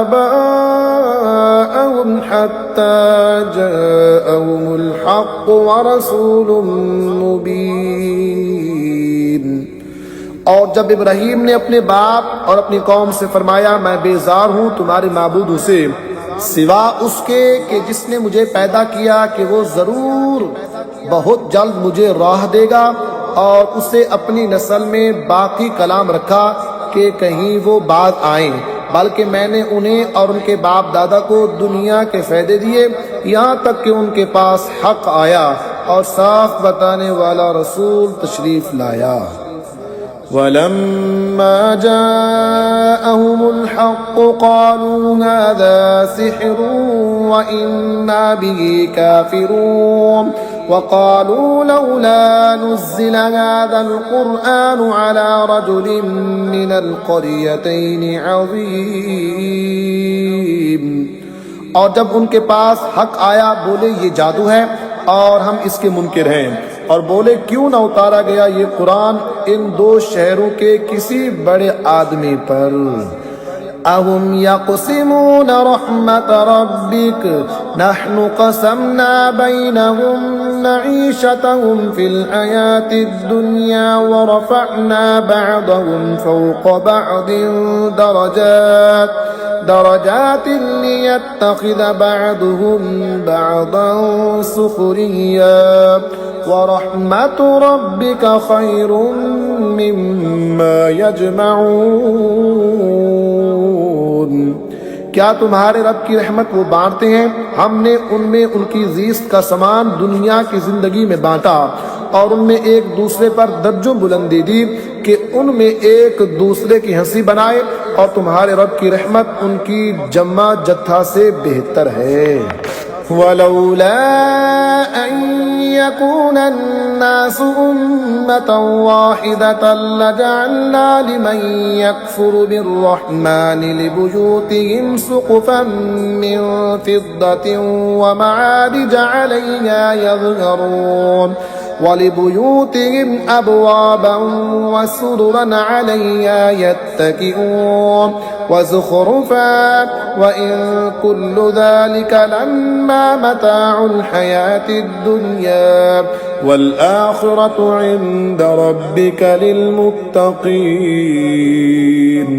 आबाअहुम हत्ता जाअहुमुल हक़्क़ु व रसूलुम मुबीन। और जब इब्राहीम ने अपने बाप और अपनी कौम से फरमाया, मैं बेजार हूँ तुम्हारे माबूद से सिवा उसके कि जिसने मुझे पैदा किया कि वो जरूर बहुत जल्द मुझे राह देगा, और उसे अपनी नस्ल में बाकी कलाम रखा कि कहीं वो बाद आए, बल्कि मैंने उन्हें और उनके बाप दादा को दुनिया के फायदे दिए यहाँ तक कि उनके पास हक आया और साफ बताने वाला रसूल तशरीफ लाया। वलम्मा जाअहुमुल हक़्क़ु क़ालू हाज़ा सिह्रुन व इन्ना बिही काफ़िरून वक़ालू लौला नुज़्ज़िला हाज़ाल क़ुरआनु अला रजुलिन मिनल क़रियतैनि अज़ीम। और जब उनके पास हक आया बोले ये जादू है और हम इसके मुनकिर हैं, और बोले क्यों न उतारा गया ये कुरान इन दो शहरों के किसी बड़े आदमी पर। अहुम यक़सिमून रहमत रब्बिक नहनु क़समना बैनहुम मईशतहुम फिल हयातिद दुनिया व रफ़अना बअदहुम फ़ौक़ बअदिन दरजातिन लियत्तख़िज़ बअदुहुम बअदन सुख़रिय्या व रहमतु रब्बिका ख़ैरुम मिम्मा यजमऊन। क्या तुम्हारे रब की रहमत वो बांटते हैं? हमने उनमें उनकी ज़ीस्त का सामान दुनिया की जिंदगी में बांटा और उनमें एक दूसरे पर दर्जों बुलंदी दी कि उनमें एक दूसरे की हंसी बनाए, और तुम्हारे रब की रहमत उनकी जम्मा जत्था से बेहतर है। वलौला अन यकूना अन्नासु उम्मतन वाहिदतन लजअलना लिमन यकफुरु बिर्रहमानि लिबुयूतिहिम सुक़ुफन मिन फिद्दतिन व मआरिज अलैहा यज़हरून वलिबुयूतिहिम अबवाबन व सुरुरन अलैहा यत्तकिऊन व ज़ुख़रुफ़ा व इन कुल्लु ज़ालिका लम्मा मताउल हयातिद दुनिया वल आखिरतु इंद रब्बिका लिल मुत्तक़ीन।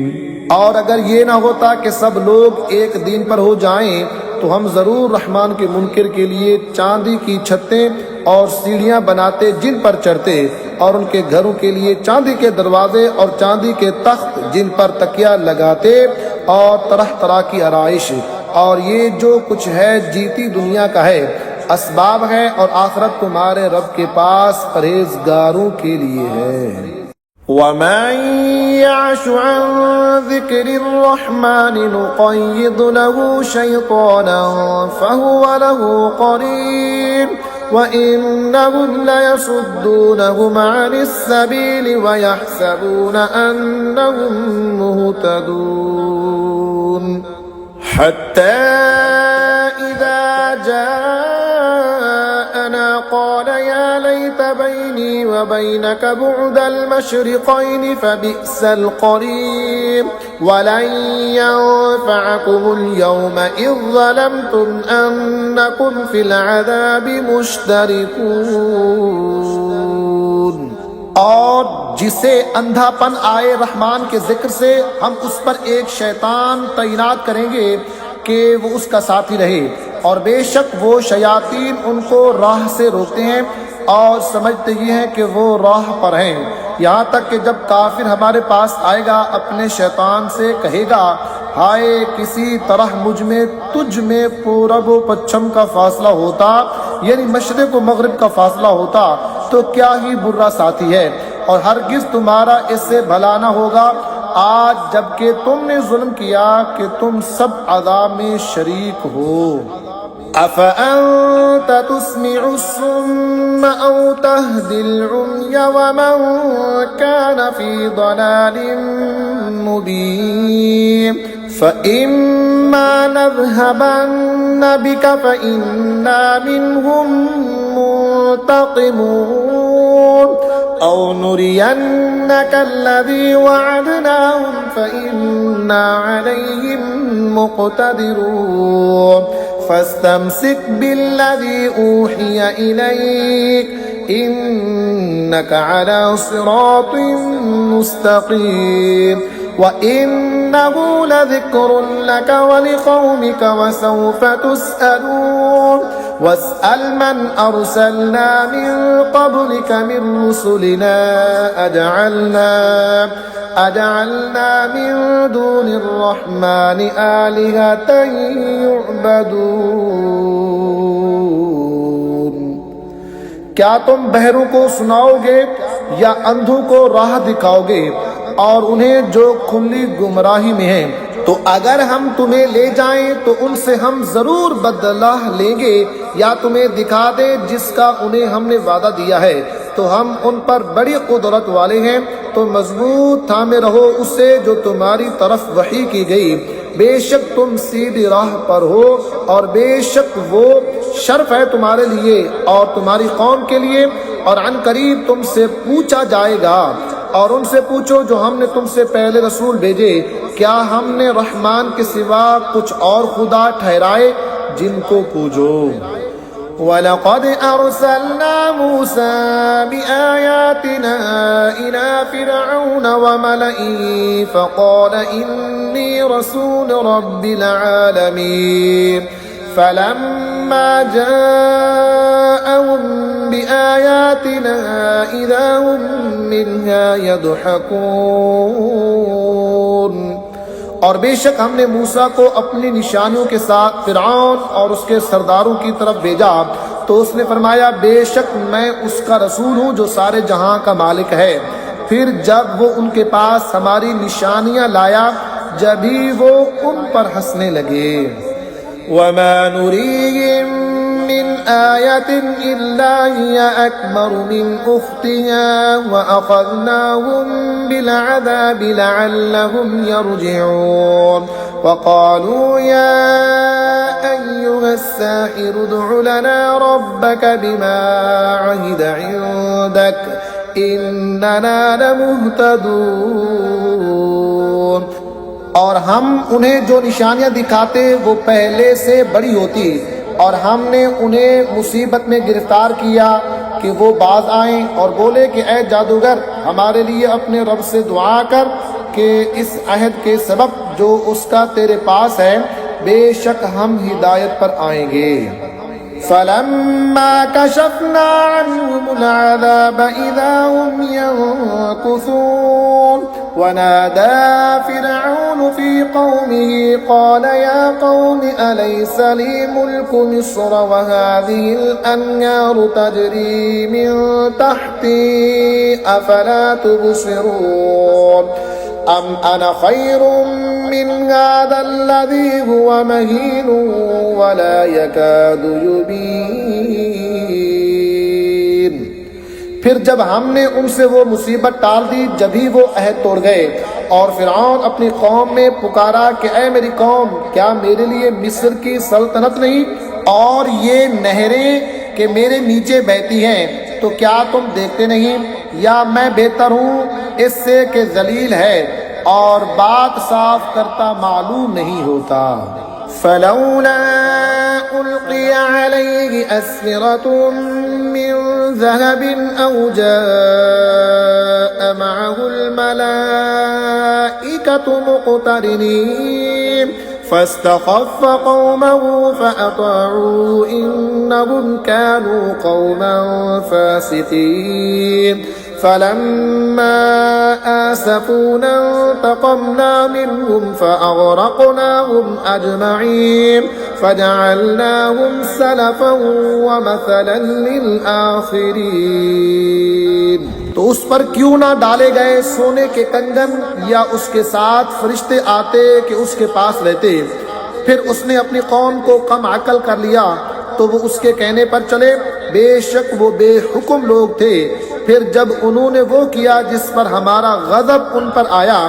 और अगर ये ना होता कि सब लोग एक दिन पर हो जाएं, तो हम जरूर रहमान के मुनकिर के लिए चांदी की छतें और सीढ़ियां बनाते जिन पर चढ़ते, और उनके घरों के लिए चांदी के दरवाजे और चांदी के तख्त जिन पर तकिया लगाते, और तरह तरह की आराइश। और ये जो कुछ है जीती दुनिया का है, असबाब है, और आखिरत तुम्हारे रब के पास परहेजगारों के लिए है। वमन यअशु अन ज़िक्रिर्रहमानि नुक़य्यिद लहू शैतानन फ़हुव लहू क़रीन वइन्नहुम लयसुद्दूनहुम अनिस्सबील वयहसबून अन्नहुम मुहतदून हत्ता इज़ा जाअना क़ाल या लैत बैनी व बैनक बुअदल मशरिक़ैन फबिअसल क़रीन वलन यंफ़अकुमुल यौम इज़ ज़लमतुम अन्नकुम फ़िल अज़ाबि मुश्तरिकून। और जिसे अंधापन आए रहमान के जिक्र से हम उस पर एक शैतान तैनात करेंगे कि वो उसका साथी रहे, और बेशक वो शयातीन उनको राह से रोकते हैं और समझते ही हैं कि वो राह पर हैं, यहाँ तक कि जब काफिर हमारे पास आएगा अपने शैतान से कहेगा, हाय किसी तरह मुझ में तुझ में पूरब व पश्चिम का फासला होता, यानी मशरिक व मगरिब का फासला होता, तो क्या ही बुरा साथी है, और हरगिज तुम्हारा इससे भला न होगा आज जबकि तुमने जुल्म किया कि तुम सब अज़ाब में शरीक हो। अफ़अन्त तुस्मिउस्सुम्म औ तहदिल उम्य वमन कान फ़ी ज़लालिम मुबीन फ़इम्मा नज़हबन्न बिक फ़इन्ना मिन्हुम मुंतक़िमून औ नुरियन्नक अल्लज़ी वअदनाहुम फ़इन्ना अलैहिम मुक़तदिरून फस्तमसिक बिल्लज़ी ऊहिय इलैक इन्नक अला सिरातिन मुस्तक़ीम व इन्नहु लज़िक्रुन लक व लिक़ौमिक व सौफ़ तुस्अलून वस्अल मन अरसलना मिन क़ब्लिक मिन रुसुलिना अजअलना मिन दूनिर रहमानि आलिहतन युअबदून। क्या तुम बहरों को सुनाओगे या अंधों को राह दिखाओगे और उन्हें जो खुली गुमराही में है? तो अगर हम तुम्हें ले जाएं तो उनसे हम जरूर बदला लेंगे, या तुम्हें दिखा दे जिसका उन्हें हमने वादा दिया है, तो हम उन पर बड़ी कुदरत वाले हैं। तो मजबूत थामे रहो उससे जो तुम्हारी तरफ वही की गई, बेशक तुम सीधी राह पर हो, और बेशक वो शर्फ है तुम्हारे लिए और तुम्हारी कौम के लिए। और अनकरीब तुमसे पूछा जाएगा, और उनसे पूछो जो हमने तुमसे पहले रसूल भेजे, क्या हमने रहमान के सिवा कुछ और खुदा ठहराए? जिनको पूछो। वलक़द अरसलना मूसा बिआयातिना इला फ़िरऔन व मलइही फ़क़ाल इन्नी रसूल रब्बिल आलमीन फलम्मा जाअहुम बिआयातिना इज़ा हुम मिन्हा यदहकून। और बेशक हमने मूसा को अपनी निशानियों के साथ फिरऔन और उसके सरदारों की तरफ भेजा, तो उसने फरमाया, बेशक मैं उसका रसूल हूँ जो सारे जहां का मालिक है। फिर जब वो उनके पास हमारी निशानियां लाया, जब ही वो उन पर हंसने लगे। वमा नुरीहिम मिन आयतिन इल्ला हिया अकबरु मिन उख्तिहा व अख़ज़नाहुम बिल अज़ाबि लअल्लहुम यरजिऊन वक़ालू या अय्युहस्साहिरु उद्'उ लना रब्बक बिमा अहिद इंदक इन्नना लमुहतदून। और हम उन्हें जो निशानियां दिखाते वो पहले से बड़ी होती, और हमने उन्हें मुसीबत में गिरफ्तार किया कि वो बाज आएं और बोले कि ऐ जादूगर, हमारे लिए अपने रब से दुआ कर कि इस अहद के सबब जो उसका तेरे पास है, बेशक हम हिदायत पर आएंगे। फलम्मा कशफना अन्हुमुल अज़ाब इज़ा हुम यंकुसून वनादा फ़िरऔन फ़ी क़ौमिही क़ाल या क़ौमि अलैस ली मुल्कु मिस्र व हाज़िहिल अन्हारु तजरी मिन तहती अफ़ला तुबसिरून अम अना खैरुम मिन हाज़ल्लज़ी हुवा महीन वला यकादु युबीन। फिर जब हमने उनसे वो मुसीबत टाल दी जब ही वो अहद तोड़ गए। और फिरौन अपनी कौम में पुकारा कि ऐ मेरी कौम, क्या मेरे लिए मिस्र की सल्तनत नहीं और ये नहरें कि मेरे नीचे बहती हैं, तो क्या तुम देखते नहीं? या मैं बेहतर हूँ इससे कि जलील है और बात साफ करता मालूम नहीं होता। फलौला उल्क़िया अलैहि अस्विरतुम मिन ज़हबिन औ जाअ मअहुल मलाइकतु मुक़तरिनीन फस्तख़फ़्फ़ क़ौमहु फ़अतअऊहु इन्नहुम कानू क़ौमन फ़ासिक़ीन फलम्मा आसफ़ूना इंतक़मना मिनहुम फ़अग़रक़नाहुम अजमईन फ़जअलनाहुम सलफ़न व मसलन लिल आखिरीन। तो उस पर क्यों ना डाले गए सोने के कंगन या उसके साथ फरिश्ते आते कि उसके पास रहते। फिर उसने अपनी कौम को कम अकल कर लिया तो वो उसके कहने पर चले, बेशक वो बेहुक्म लोग थे। फिर जब उन्होंने वो किया जिस पर हमारा गजब उन पर आया,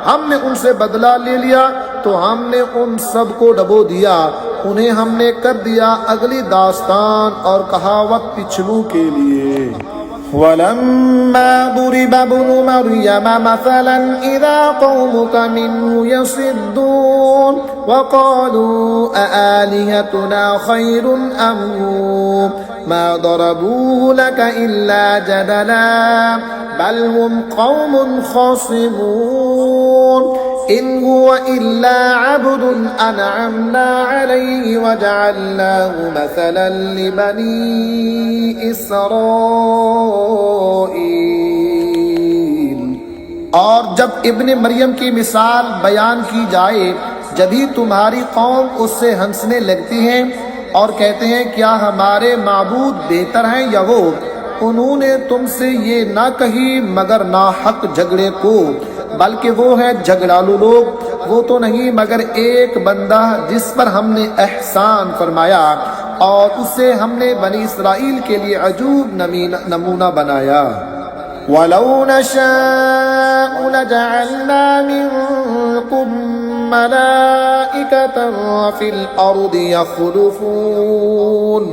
हमने उनसे बदला ले लिया तो हमने उन सब को डबो दिया। उन्हें हमने कर दिया अगली दास्तान और कहावत पिछलू के लिए। वलम्मा दुरिब इब्नु मरियम मसलन इज़ा कौमुक मिन्हु यसिद्दून वक़ालू अआलिहतुना खैरुन अम हू मा दरबूहु लक इल्ला जदला बल हुम कौमुन ख़ासिमून इन हुवा इल्ला अब्दुन अनअमना अलैहि वजअलनाहु मसलन लिबनी इसराईल। और जब इब्ने मरियम की मिसाल बयान की जाए जब ही तुम्हारी कौम उससे हंसने लगती है और कहते हैं क्या हमारे माबूद बेहतर हैं या वो। उन्होंने तुमसे ये ना कही मगर नाहक झगड़े को, बल्कि वो है झगड़ालू लोग। वो तो नहीं मगर एक बंदा जिस पर हमने एहसान फरमाया और उसे हमने बनी इसराइल के लिए अजूब नमूना बनाया। वलौ नशाअ लजअलना मिनकुम मलाइकतन फिल अर्दि यख़लुफ़ून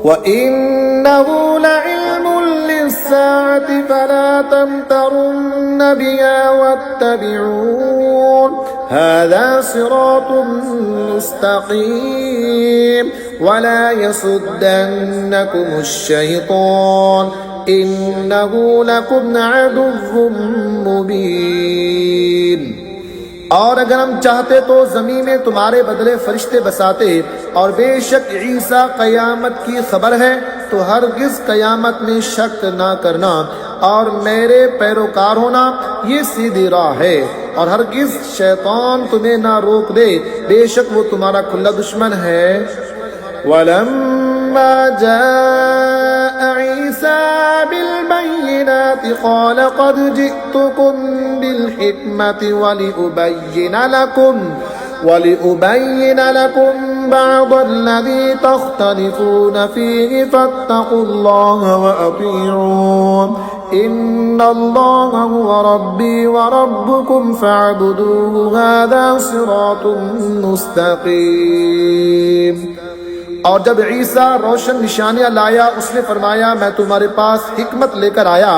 व इन्नहु लइल्मुन लिस्साअति फला तमतरुन्न बिहा वत्तबिऊन हाज़ा सिरातुम मुस्तक़ीम वला यसुद्दन्नकुमुश शैतान इन्नहु लकुम अदुव्वुम मुबीन। और अगर हम चाहते तो ज़मीन में तुम्हारे बदले फरिश्ते बसाते, और बेशक ईसा क़यामत की खबर है, तो हरगिज़ क़यामत में शक ना करना और मेरे पैरोकार होना, ये सीधी राह है। और हरगिज़ शैतान तुम्हें ना रोक दे, बेशक वो तुम्हारा खुला दुश्मन है। वलम्मा जाअ ईसा बिलबय्यिनाति क़ाल क़द जिअ्तुकुम बिलहिक्मति वलिउबय्यिन लकुम बअदल्लज़ी तख्तलिफ़ून फ़ीहि फ़त्तक़ुल्लाह वअतीऊन इन्नल्लाह हुवा रब्बी व रब्बुकुम फ़अब्दूहु हाज़ा सिरातुम मुस्तक़ीम। और जब ईसा रोशन निशानियाँ लाया उसने फरमाया मैं तुम्हारे पास हिकमत लेकर आया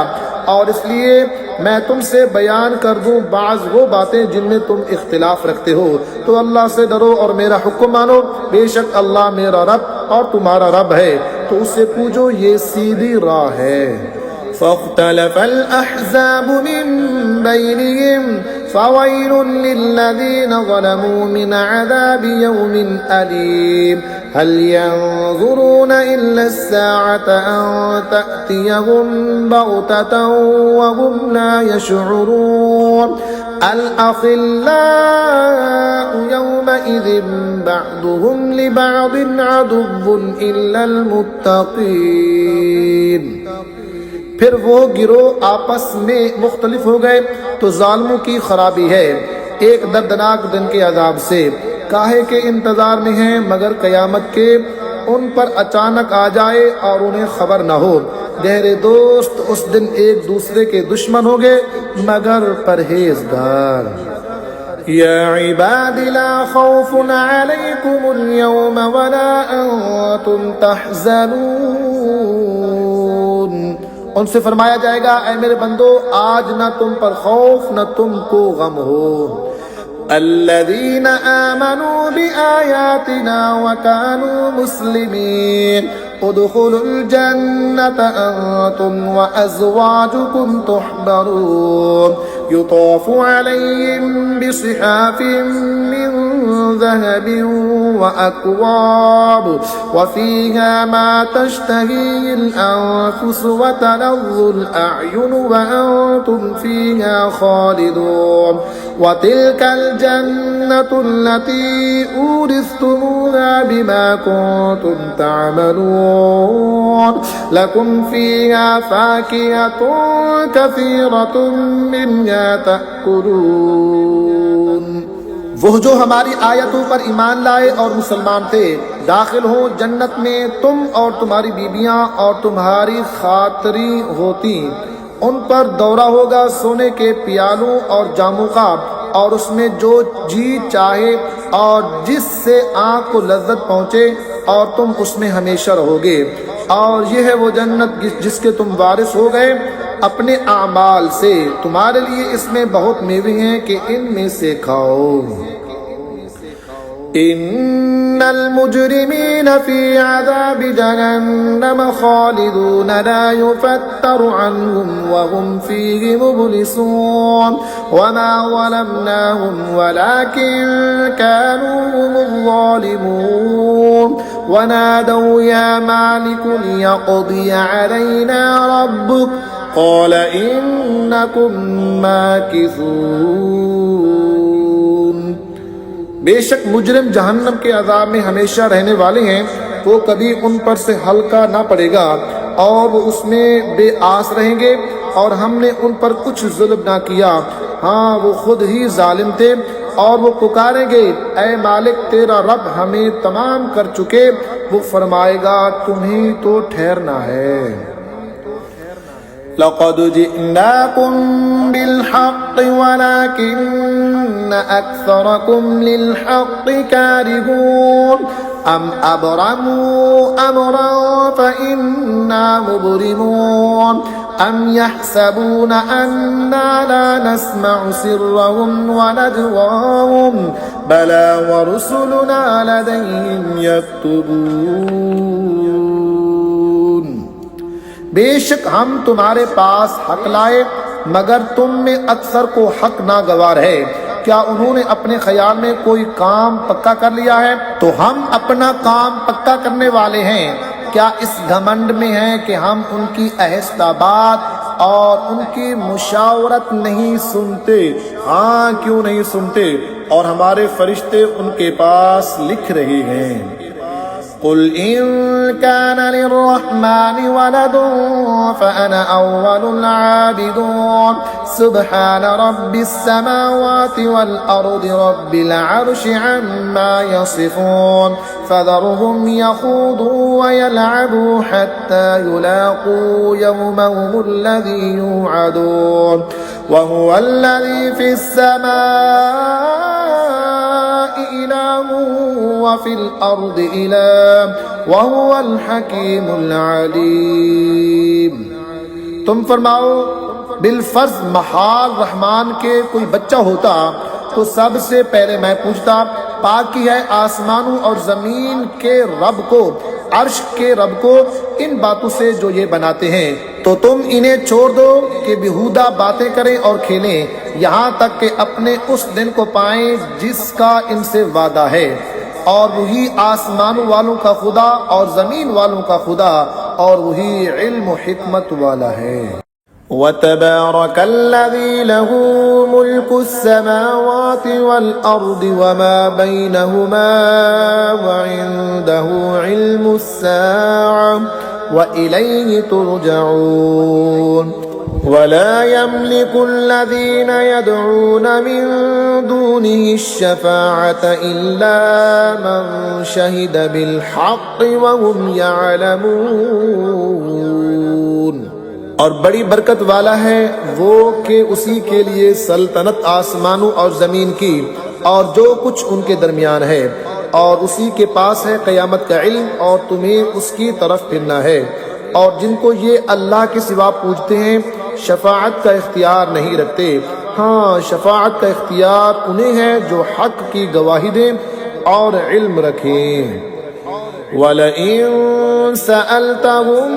और इसलिए मैं तुमसे बयान कर दूं बाज़ वो बातें जिनमें तुम इख्तिलाफ रखते हो। तो अल्लाह से डरो और मेरा हुक्म मानो, बेशक अल्लाह मेरा रब और तुम्हारा रब है, तो उससे पूछो ये सीधी राह है। फ़ख्तलफ़ल अहज़ाबु मिन बैनिहिम फ़वैलुन लिल्लज़ीना ज़लमू मिन अज़ाबि यौमिन अलीम हल यंज़ुरून इल्ला अस्साअत अन तअतियहुम बग़ततन व हुम ला यशዑरून अल अख़िल्लाउ यौमइज़िन बअदुहुम लिबअदिन अदुव्वुन इल्लल मुत्तक़ीन। फिर वो गिरोह आपस में मुख्तलिफ हो गए तो जालिमों की खराबी है एक दर्दनाक दिन के अजाब से। काहे के इंतजार में हैं मगर कयामत के उन पर अचानक आ जाए और उन्हें खबर न हो। गहरे दोस्त उस दिन एक दूसरे के दुश्मन होंगे मगर परहेजगार। या इबादी ला खौफुन अलैकुमुल यौम वला अंतुम तहज़नून। उनसे फरमाया जाएगा, ऐ मेरे बंदो, आज न तुम पर खौफ न तुमको गम हो। अल्लज़ीना आमनू बिआयातिना व कानू मुस्लिमीन उदखुलुल जन्नत अंतुम व अज़वाजुकुम तुहबरून युताफु अलैहिम बिसिहाफिन मिन ज़हबिन व अक्वाब व फीहा मा तश्तहील अनफुस व तलज़्ज़ुल अअयुन व अंतुम फीहा खालिदून व तिलकल जन्नतुल्लती उरिस्तुमूहा बिमा कुंतुम तअमलून लकुम फीहा फाकिहतुन कसीरतुन मिन्हा तअकुलून। वो जो हमारी आयतों पर ईमान लाए और मुसलमान थे दाखिल हो जन्नत में, तुम और तुम्हारी बीबियां और तुम्हारी खातरी होती। उन पर दौरा होगा सोने के पियालों और जामों का, और उसमें जो जी चाहे और जिससे आँख को लज्जत पहुँचे, और तुम उसमें हमेशा रहोगे। और यह है वो जन्नत जिसके तुम वारिस हो गए अपने आमाल से। तुम्हारे लिए इसमें बहुत मेवे हैं कि इनमें से खाओ। इन्नल मुजरिमीन फी अज़ाबि जहन्नम खालिदून ला युफत्तरु अन्हुम व हुम फीहि मुब्लिसून वमा ज़लमनाहुम वलाकिन कानू हुमुज़ ज़ालिमून वनादौ या मालिकु लियक़्दिय अलैना रब्बुक क़ाल इन्नकुम माकिसून। बेशक मुजरिम जहन्नम के अज़ाब में हमेशा रहने वाले हैं, वो कभी उन पर से हल्का ना पड़ेगा और वो उसमें बेआस रहेंगे। और हमने उन पर कुछ जुल्म ना किया, हाँ वो खुद ही जालिम थे। और वो पुकारेंगे, ऐ मालिक तेरा रब हमें तमाम कर चुके। वो फरमाएगा, तुम्हीं तो ठहरना है। लक़द जिअनाकुम बिलहक़्क़ि वलाकिन्न अक्सरकुम लिलहक़्क़ि कारिहून अम अबरमू अमरन फ़इन्ना मुबरिमून अम यहसबून अन्ना ला नस्मअु सिर्रहुम व नजवाहुम बला व रुसुलुना लदैहिम यक्तुबून। बेशक हम तुम्हारे पास हक लाए मगर तुम में अक्सर को हक नागवार है। क्या उन्होंने अपने ख्याल में कोई काम पक्का कर लिया है? तो हम अपना काम पक्का करने वाले हैं। क्या इस घमंड में है कि हम उनकी आहिस्ता बात और उनकी मुशावरत नहीं सुनते? हाँ, क्यों नहीं सुनते? और हमारे फरिश्ते उनके पास लिख रहे हैं। कुल इन कान लिर्रहमानि वलदुन फ़अना अव्वलुल आबिदून सुब्हान रब्बिस समावाति वल अर्दि रब्बिल अर्शि अम्मा यसिफून फ़ज़रहुम यख़ूदू व यलअबू हत्ता युलाक़ू यौमहुमुल्लज़ी युअदून व हुवल्लज़ी फ़िस समाइ इलाहु व फ़िल अर्दि इलाह व हुवल हकीमुल अलीम। तुम फरमाओ, बिलफर्ज महाल रहमान के कोई बच्चा होता तो सबसे पहले मैं पूछता, पाकी है आसमानों और जमीन के रब को, अर्श के रब को, इन बातों से जो ये बनाते हैं। तो तुम इन्हें छोड़ दो कि बेहुदा बातें करें और खेलें, यहाँ तक कि अपने उस दिन को पाएं जिसका इनसे वादा है। और वही आसमानों वालों का खुदा और जमीन वालों का खुदा, और वही इल्म व हिकमत वाला है। वतबारकल्लज़ी लहू मुल्कुस्समावाति वल अर्दि वमा बैनहुमा व इंदहु इल्मुस्साअ व इलैहि तुरजऊन। वला यमलिकुल्लज़ीन यदऊन मिन दूनिहि शफ़ाअत इल्ला मन शहिद बिल हक़्क़ि व हुम यअलमून। और बड़ी बरकत वाला है वो कि उसी के लिए सल्तनत आसमानों और ज़मीन की और जो कुछ उनके दरमियान है, और उसी के पास है क़यामत का इल्म और तुम्हें उसकी तरफ फिरना है। और जिनको ये अल्लाह के सिवा पूजते हैं शफाअत का इख्तियार नहीं रखते। हाँ, शफाअत का इख्तियार उन्हें है जो हक की गवाही दें और इल्म रखें। वलइन सअल्तहुम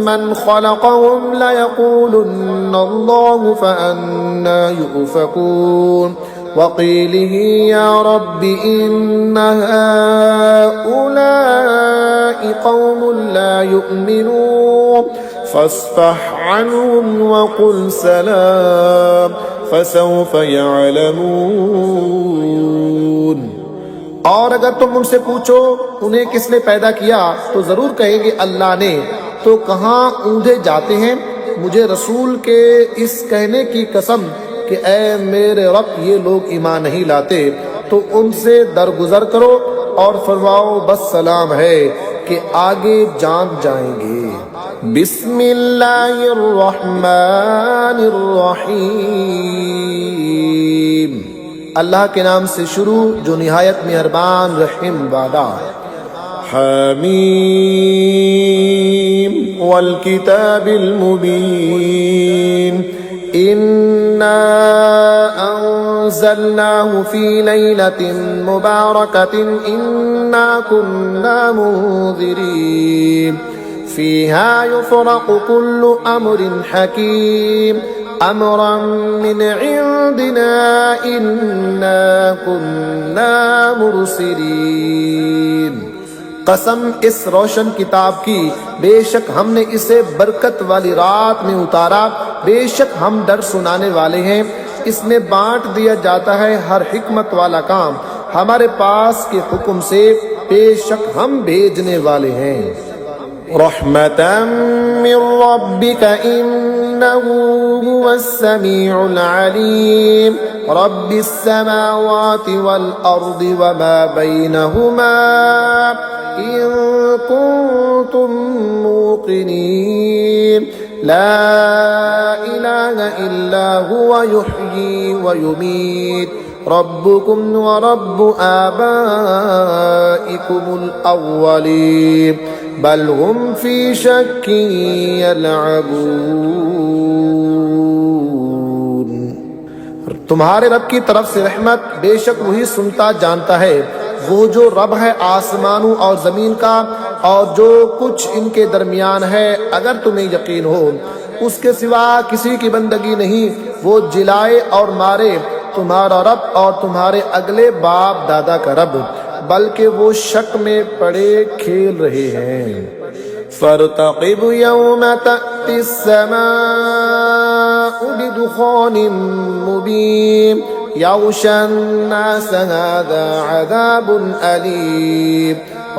मन खलक़हुम लयक़ूलुन्न अल्लाहु फअन्ना युफ़कून वक़ीलिही या रब्बि इन्न हाउलाइ क़ौमुन ला युमिनून फ़स्फ़ह अन्हुम वक़ुल सलाम फ़सौफ़ यअलमून। और अगर तुम उनसे पूछो उन्हें किसने पैदा किया तो जरूर कहेंगे अल्लाह ने। तो कहाँ ऊँधे जाते हैं मुझे रसूल के इस कहने की कसम कि ऐ मेरे रब ये लोग ईमान नहीं लाते। तो उनसे दरगुजर करो और फरमाओ बस सलाम है कि आगे जान जाएंगे। बिस्मिल्लाहिर्रहमानिर्रहीम। अल्लाह के नाम से शुरू जो निहायत मेहरबान रहीम वाला। हामीम वल किताबिल मुबीन इन्ना अंज़लनाहु फी लैलतिन मुबारकतिन इन्ना कुन्ना मुंज़िरीन फीहा युफ़रक़ु कुल्लु अम्रिन हकीम अमरन मिन इंदिना इन्ना कुन्ना मुरसिलीन। कसम इस रोशन किताब की, बेशक हमने इसे बरकत वाली रात में उतारा, बेशक हम डर सुनाने वाले हैं। इसमें बांट दिया जाता है हर हिकमत वाला काम हमारे पास के हुक्म से, बेशक हम भेजने वाले हैं। रहमतम मिर रब्बिका इन्नहु हुवस समीउल अलीम रब्बिस समावाति वल अर्दि वमा बैनहुमा इन कुंतुम मूक़िनीन ला इलाहा इल्ला हुवा युह्यी व युमीत रब्बुकुम व रब्बु आबाइकुमुल अव्वलीन बल हुम फी शक्किन यलअबून। तुम्हारे रब की तरफ से रहमत, बेशक वही सुनता जानता है, वो जो रब है आसमानों और जमीन का और जो कुछ इनके दरमियान है। अगर तुम्हें यकीन हो उसके सिवा किसी की बंदगी नहीं, वो जिलाए और मारे तुम्हारा रब और तुम्हारे अगले बाप दादा का रब, बल्कि वो शक में पड़े खेल रहे हैं। फरतक़िब यौम तअतिस समाउ बिदुखानिन मुबीन यग़शन नास हाज़ा अज़ाबुन अलीम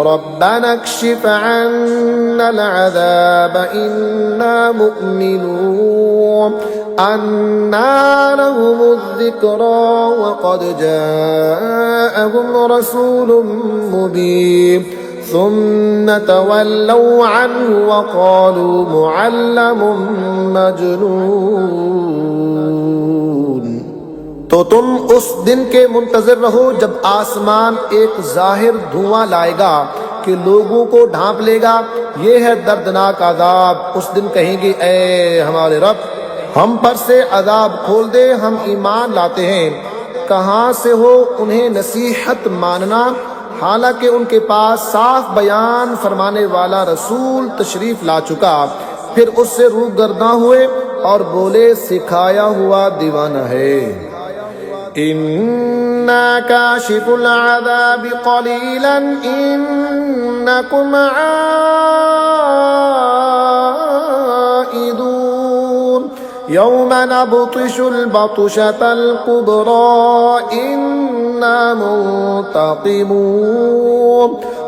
रब्बना अक्शिफ अन्नल अज़ाब इन्ना मुमिनून अन्ना लहुमुज़ ज़िक्रा व क़द जाअहुम रसूलुम मुबीन सुम्मा तवल्लौ अन्हु व क़ालू मुअल्लमुम मजनून। तो तुम उस दिन के मुंतज़िर रहो जब आसमान एक जाहिर धुआं लाएगा कि लोगों को ढांप लेगा। ये है दर्दनाक अजाब। उस दिन कहेंगे ऐ हमारे रब, हम पर से अजाब खोल दे, हम ईमान लाते हैं। कहाँ से हो उन्हें नसीहत मानना, हालांकि उनके पास साफ बयान फरमाने वाला रसूल तशरीफ ला चुका। फिर उससे रूगर्दा हुए और बोले सिखाया हुआ दीवाना है। इन्ना काशिफुल अज़ाबि क़लीलन इन्नकुम आइदून यौम नबतिशुल बतशतल कुब्रा इन्ना मुंतक़िमून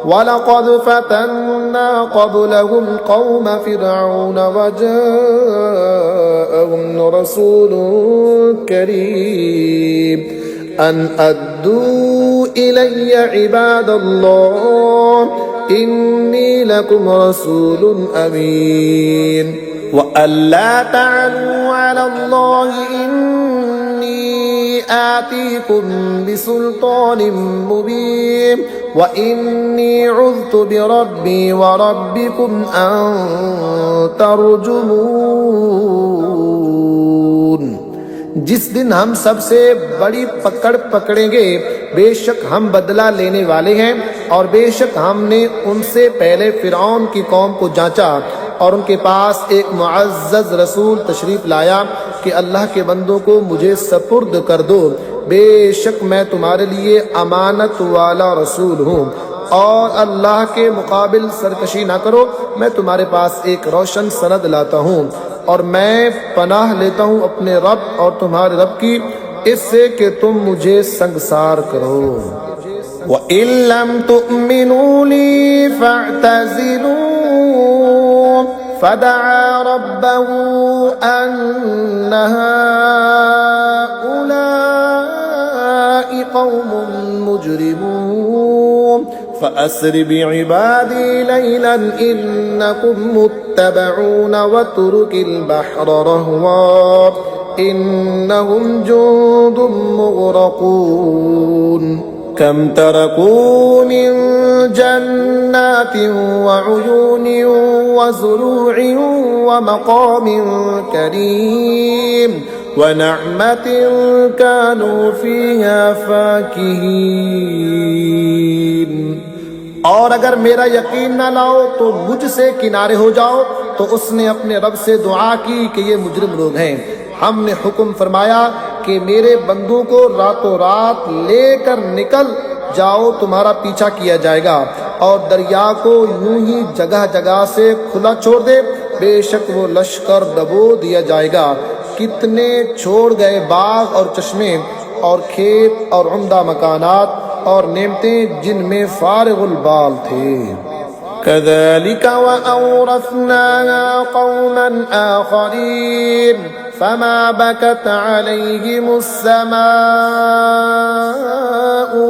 वलक़द फतन्ना क़ब्लहुम क़ौम फ़िरऔन वजाअहुम रसूलुन करीम अन अद्दू इलैया इबादल्लाह इन्नी लकुम रसूलुन अमीन व अल्ला तअलू अलल्लाहि इन्नी आतीकुम बिसुल्तानिम मुबीन व इन्नी उज़्तु बिरब्बी व रब्बिकुम अन तर्जुमून। जिस दिन हम सबसे बड़ी पकड़ पकड़ेंगे, बेशक हम बदला लेने वाले हैं, और बेशक हमने उनसे पहले फिरौन की कौम को जांचा और उनके पास एक मुअज़्ज़ज़ रसूल तशरीफ लाया कि अल्लाह के बंदों को मुझे सपुर्द कर दो, बेशक मैं तुम्हारे लिए अमानत वाला रसूल हूँ, और अल्लाह के मुकाबिल सरकशी ना करो। मैं तुम्हारे पास एक रोशन सनद लाता हूँ, और मैं पनाह लेता हूँ अपने रब और तुम्हारे रब की, इससे कि तुम मुझे संगसार करो। व इल्लम तुमिनू ली फअतज़िलून फदआ रब्बहू अन्न हाउलाइ कौमुन मुजरिमून फ़अस्रि बिइबादी लैलन इन्नकुम मुत्तबऊन वतुरुकिल बहर रहवा इन्नहुम जुंदुम मुग़रक़ून कम तरकू मिन जन्नातिन व उयूनिन व ज़ुरूइन व मक़ामिन करीम व नअमतिन कानू फ़ीहा फ़ाकिहीन। और अगर मेरा यकीन न लाओ तो मुझसे किनारे हो जाओ। तो उसने अपने रब से दुआ की कि ये मुजरिम लोग हैं। हमने हुक्म फरमाया कि मेरे बंदों को रातों रात लेकर निकल जाओ, तुम्हारा पीछा किया जाएगा, और दरिया को यूं ही जगह जगह से खुला छोड़ दे, बेशक वो लश्कर दबो दिया जाएगा। कितने छोड़ गए बाग और चश्मे और खेत और उम्दा मकानात और नेमतें जिनमें फारिगुल बाल थे। कज़ालिक व औरसनाहा कौमन आखरीन फमा बकत अलैहिमुस समाउ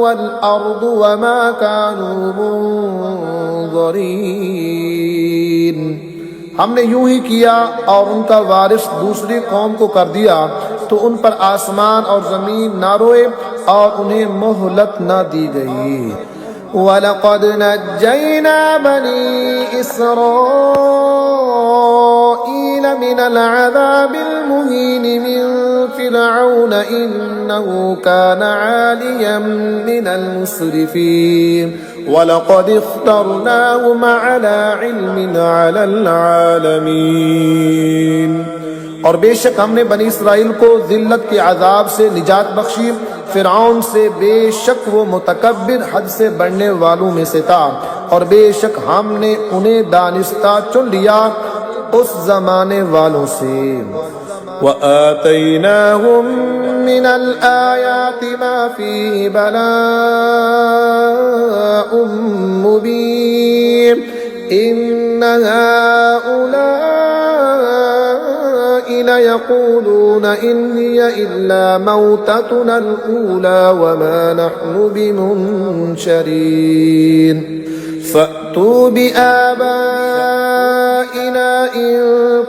वल अर्दु वमा कानू मुनज़रीन। हमने यूं ही किया और उनका वारिस दूसरी कौम को कर दिया, तो उन पर आसमान और जमीन ना रोए और उन्हें मोहलत ना दी गई। वलक़द नज्जैना बनी इसराईल मिनल अज़ाबिल मुहीन मिन फ़िरऔन इन्नहु कान आलियम मिनल मुस्रिफ़ीन वलक़द इख़्तरनाहुम अला इल्मिन अलल आलमीन। और बेशक हमने बनी इसराइल को जिल्लत के अजाब से निजात बख्शी। फिरौन से बेशक वो मुतकब्बिर हद से बढ़ने वालों में से था, और बेशक हमने उन्हें दानिस्ता चुन लिया उस जमाने वालों से। व आतैनाहुम मिनल आयाति मा फीहि बलाउम मुबीन इन्न हाउलाइ लयक़ूलून इन हिय इल्ला मौततुनल ऊला वमा नहनु बिमुनशरीन फ़अतू बिआबाइना इन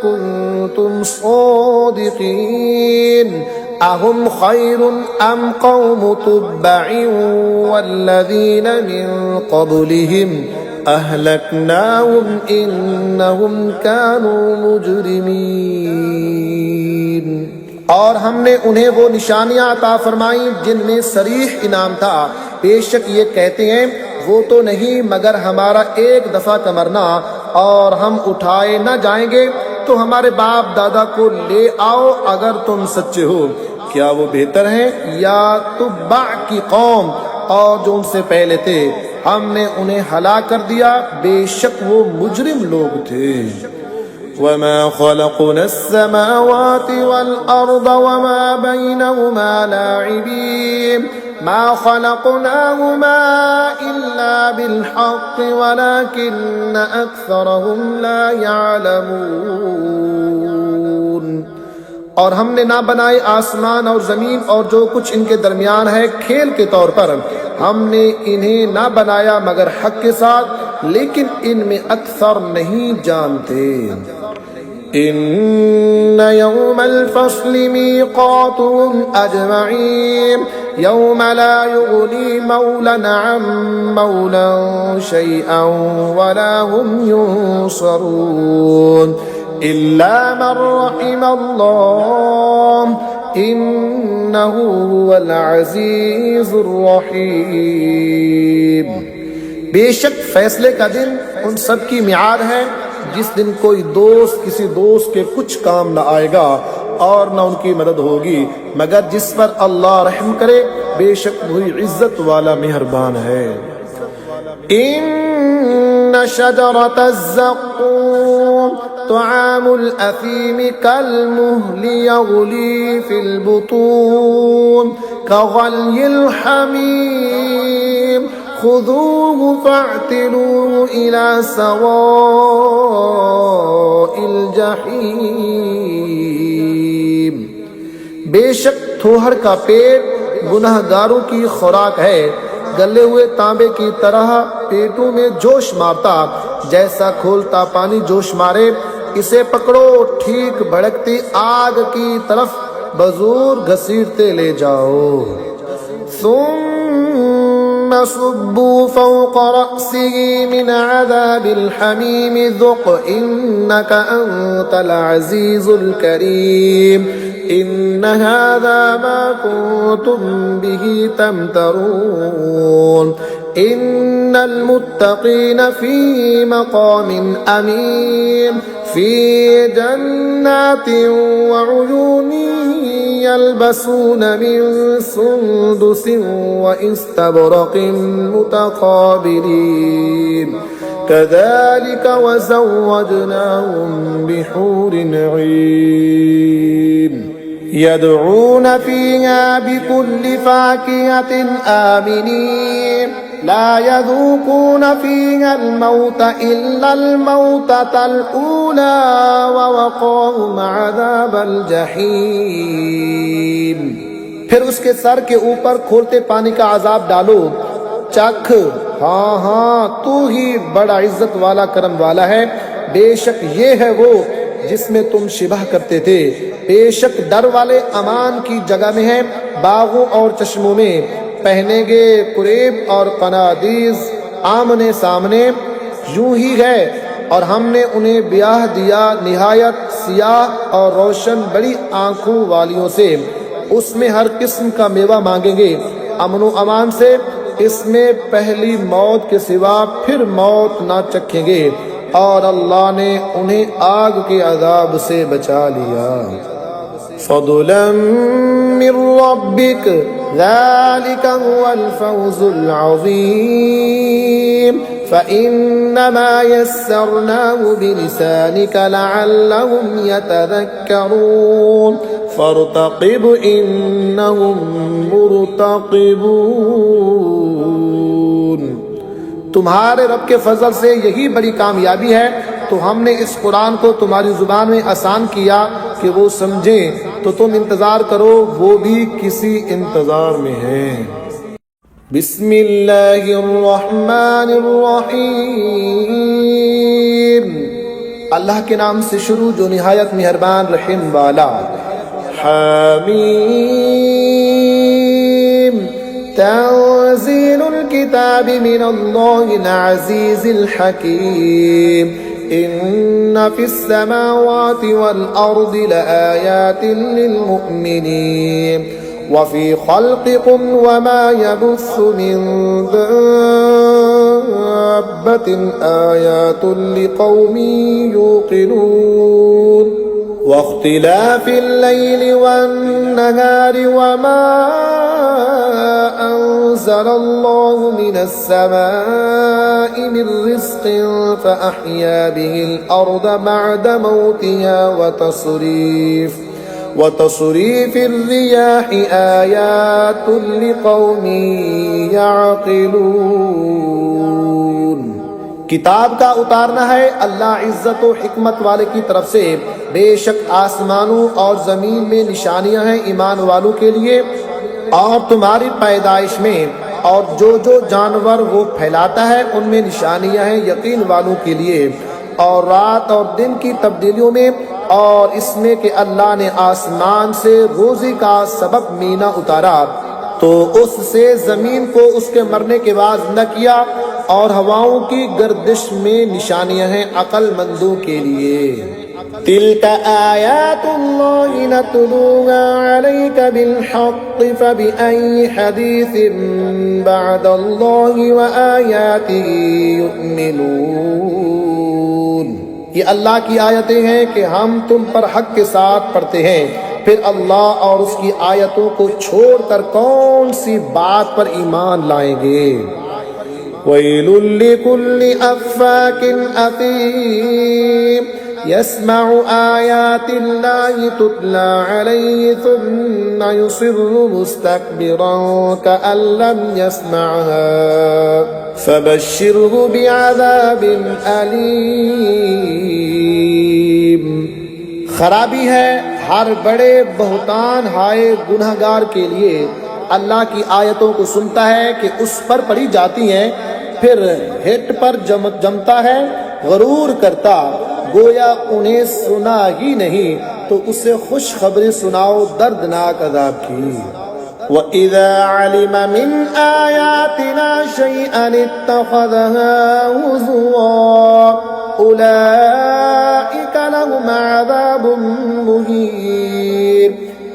कुन्तुम सादिक़ीन अहुम खैरुन अम कौमु तुब्बइन वल्लज़ीन मिन क़ब्लिहिम अहलकनाहुम इन्नहुम कानू मुजरिमीन। और हमने उन्हें वो निशानियां अता फरमाई जिनमें सरीह इनाम था। बेशक ये कहते हैं वो तो नहीं मगर हमारा एक दफा का मरना, और हम उठाए न जाएंगे, तो हमारे बाप दादा को ले आओ अगर तुम सच्चे हो। क्या वो बेहतर हैं या तुब्बा की कौम और जो उनसे पहले थे? हमने उन्हें हलाक कर दिया, बेशक वो मुजरिम लोग थे। वमा खलक़नस समावाति वल अर्द वमा बैनहुमा लाइबीन मा खलक़नाहुमा इल्ला बिल हक़्क़ वलाकिन्न अक्सरहुम ला यअलमून। और हमने ना बनाए आसमान और जमीन और जो कुछ इनके दरमियान है खेल के तौर पर। हमने इन्हें ना बनाया मगर हक के साथ, लेकिन इनमें अक्सर नहीं जानते। इन्न यौमल फस्ल मीक़ातुहुम अजमईन यौम ला युग़नी मौलन अन मौलन शैअन वला हुम युनसरून इल्ला मन रहिमल्लाह इन्नहु हुवल अज़ीज़ुर रहीम। बेशक फैसले का दिन उन सब की मियाद है जिस दिन कोई दोस्त किसी दोस्त के कुछ काम न आएगा और न उनकी मदद होगी मगर जिस पर अल्लाह रहम करे, बेशक वही इज्जत वाला मेहरबान है। इन्न शजरतज़्ज़क़ूम तुआमुल असीम कल्मुहलि यग़ली फिल बुतून कग़ल्यिल हमीम खुदूहु फ़अ्तिलूहु इला सवाइल जहीम। बेशक थोहर का पेट गुनहगारों की खुराक है, गले हुए तांबे की तरह पेटों में जोश मारता, जैसा खोलता पानी जोश मारे। इसे पकड़ो, ठीक भड़कती आग की तरफ बजूर घसीटते ले जाओ। सुम्मा सुब्बू फ़ौक़ रअसिही मिन अज़ाबिल हमीम ज़ुक़ इन्नका अंतल अज़ीज़ुल करीम इन्न हाज़ा मा कुन्तुम बिही तमतरून इन्नल मुत्तक़ीन फ़ी मक़ामिन अमीन फ़ी जन्नातिन व उयून यल्बसून मिन सुंदुसिन व इस्तबरक़िन मुतक़ाबिलीन कज़ालिक वज़व्वजनाहुम बिहूरिन ईन यदऊन फ़ीहा बिकुल्लि फ़ाकिहतिन आमिनीन ला यज़ूक़ून फ़ीहल मौत इल्लल मौततल ऊला व वक़ाहुम अज़ाबल जहीम। फिर उसके सर के ऊपर खोलते पानी का अजाब डालो, चख, हाँ हाँ तू ही बड़ा इज्जत वाला करम वाला है। बेशक ये है वो जिसमें तुम शिबह करते थे। बेशक डर वाले अमान की जगह में है, बागों और चश्मों में पहनेंगे कुरेब और कनादीज आमने सामने। यूं ही है और हमने उन्हें ब्याह दिया निहायत सियाह और रोशन बड़ी आंखों वालियों से। उसमें हर किस्म का मेवा मांगेंगे अमनो अमान से। इसमें पहली मौत के सिवा फिर मौत ना चखेंगे और अल्लाह ने उन्हें आग के अजाब से बचा लिया। फ़ज़लन मिन रब्बिक ज़ालिका हुवल फ़ौज़ुल अज़ीम फ़इन्नमा यस्सरनाहु बिलिसानिका लअल्लहुम यतज़क्करून फ़र्तक़िब इन्नहुम मुर्तक़िबून। तुम्हारे रब के फजल से यही बड़ी कामयाबी है, तो हमने इस कुरान को तुम्हारी जुबान में आसान किया कि वो समझें, तो तुम इंतजार करो, वो भी किसी इंतजार में हैं। बिस्मिल्लाहिर्रहमानिर्रहीम। अल्लाह के नाम से शुरू जो निहायत मेहरबान रहीम वाला। हामीम तंज़ीलुल किताबि मिनल्लाहिल अज़ीज़िल हकीम इन्न फ़िस्समावाति वल अर्दि लआयातिन लिलमुमिनीन वफ़ी ख़ल्क़िकुम वमा यबुस्सु मिन दाब्बतिन आयातुन लिक़ौमिन युक़िनून वख्तिलाफ़िल लैलि वन्नहारि वमा अंज़लल्लाहु मिनस्समाइ मिन रिज़्क़िन फ़अह्या बिहिल अर्द बअद मौतिहा वतसरीफ़िर रियाहि आयातुन लिक़ौमिन यअक़िलून। किताब का उतारना है अल्लाह इज्जत व हिकमत वाले की तरफ से, बेशक आसमानों और ज़मीन में निशानियां हैं ईमान वालों के लिए, और तुम्हारी पैदाइश में और जो जो जानवर वो फैलाता है उनमें निशानियां हैं यकीन वालों के लिए, और रात और दिन की तब्दीलियों में, और इसमें कि अल्लाह ने आसमान से रोजी का सबब मीना उतारा तो उससे ज़मीन को उसके मरने के बाद न किया, और हवाओं की गर्दिश में निशानियां हैं अक्लमंदों के लिए। तिल्का आयातुल्लाहि नतलूहा अलैका बिलहक़्क़ि फबिअय्यि हदीसिन बअदल्लाहि व आयातिही युमिनून। ये अल्लाह की आयतें हैं कि हम तुम पर हक के साथ पढ़ते हैं, फिर अल्लाह और उसकी आयतों को छोड़कर कौन सी बात पर ईमान लाएंगे। वैलुल लिकुल्लि अफ़्फ़ाकिन असीम यस्मउ आयातिल्लाहि तुतला अलैहि सुम्मा युसिर्रु मुस्तकबिरन कअल्लम यस्मअहा फबश्शिरहु बिअज़ाबिन अलीम। खराबी है हर बड़े बहुतान हाय गुनहगार के लिए, अल्लाह की आयतों को सुनता है कि उस पर पढ़ी जाती हैं, फिर हिट पर जमता है, गरूर करता गोया उन्हें सुना ही नहीं, तो उसे खुशखबरी सुनाओ दर्दनाक अज़ाब की। वइज़ा अलिम मिन आयातिना शैअन इत्तख़ज़हा हुज़ुवा उलाइका लहुम अज़ाबुम मुहीन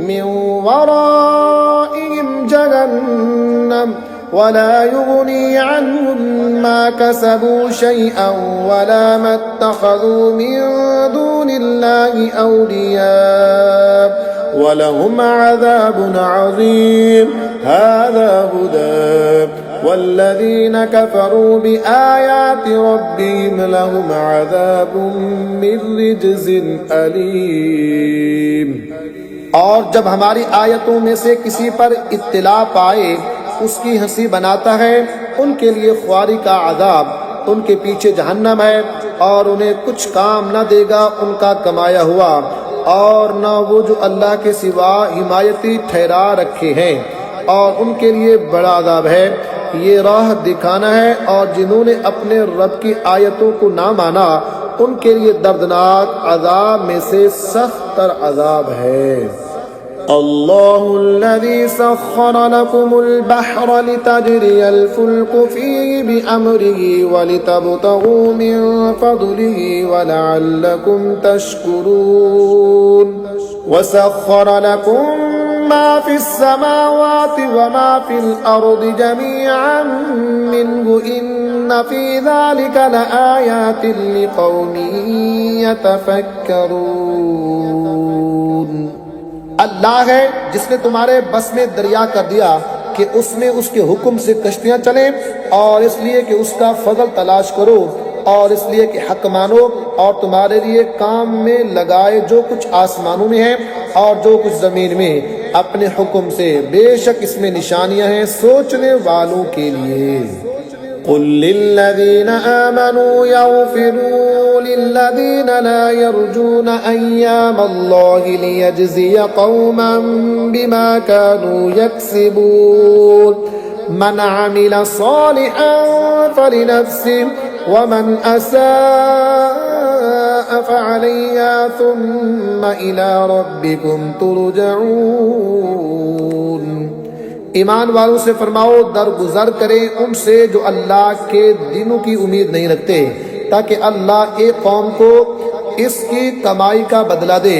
मिन वराइहिम जहन्नम वला युग़नी अन्हुम मा कसबू शैअन वला मत्तख़ज़ू मिन दूनिल्लाहि औलिया वलहुम अज़ाबुन अज़ीम। हाज़ा हुदा वल्लज़ीना कफ़रू बिआयाति रब्बिहिम लहुम अज़ाबुम मिन रिज्ज़िन अलीम। और जब हमारी आयतों में से किसी पर इत्तिला पाए उसकी हंसी बनाता है, उनके लिए ख्वारी का अज़ाब उनके पीछे जहन्नम है, और उन्हें कुछ काम न देगा उनका कमाया हुआ, और न वो जो अल्लाह के सिवा हिमायती ठहरा रखे हैं, और उनके लिए बड़ा अज़ाब है। ये राह दिखाना है, और जिन्होंने अपने रब की आयतों को ना माना उनके लिए दर्दनाक अज़ाब में से सख्त तर अज़ाब है। अल्लाहुल्लज़ी सख़्ख़र लकुमुल बहर लितजरियल फुल्कु फ़ीहि बिअम्रिही वलितब्तगू मिन फ़ज़लिही वलअल्लकुम तशकुरून। वसख़्ख़र लकुम मा फ़िस्समावाति वमा फ़िल अर्दि जमीअन मिन्हु इन्न फ़ी ज़ालिका लआयातिन लिक़ौमिन यतफ़क्करून। अल्लाह है जिसने तुम्हारे बस में दरिया कर दिया कि उसमें उसके हुक्म से कश्तियां चलें, और इसलिए कि उसका फजल तलाश करो, और इसलिए कि हक मानो, और तुम्हारे लिए काम में लगाए जो कुछ आसमानों में है और जो कुछ जमीन में अपने हुक्म से। बेशक इसमें निशानियां हैं सोचने वालों के लिए। कुल लिल्लज़ीना आमनू यग़फ़िरू लिल्लज़ीना ला यरजूना अय्यामल्लाहि लियजज़िया क़ौमन बिमा कानू यक्सिबून। मन अमिल सालिहन फलिनफ्सिही वमन असाअ फ़अलैहा सुम्मा इला रब्बिकुम तुरजऊन। ईमान वालों से फरमाओ दरगुजर करें उनसे जो अल्लाह के दिनों की उम्मीद नहीं रखते, ताकि अल्लाह एक कौम को इसकी कमाई का बदला दे।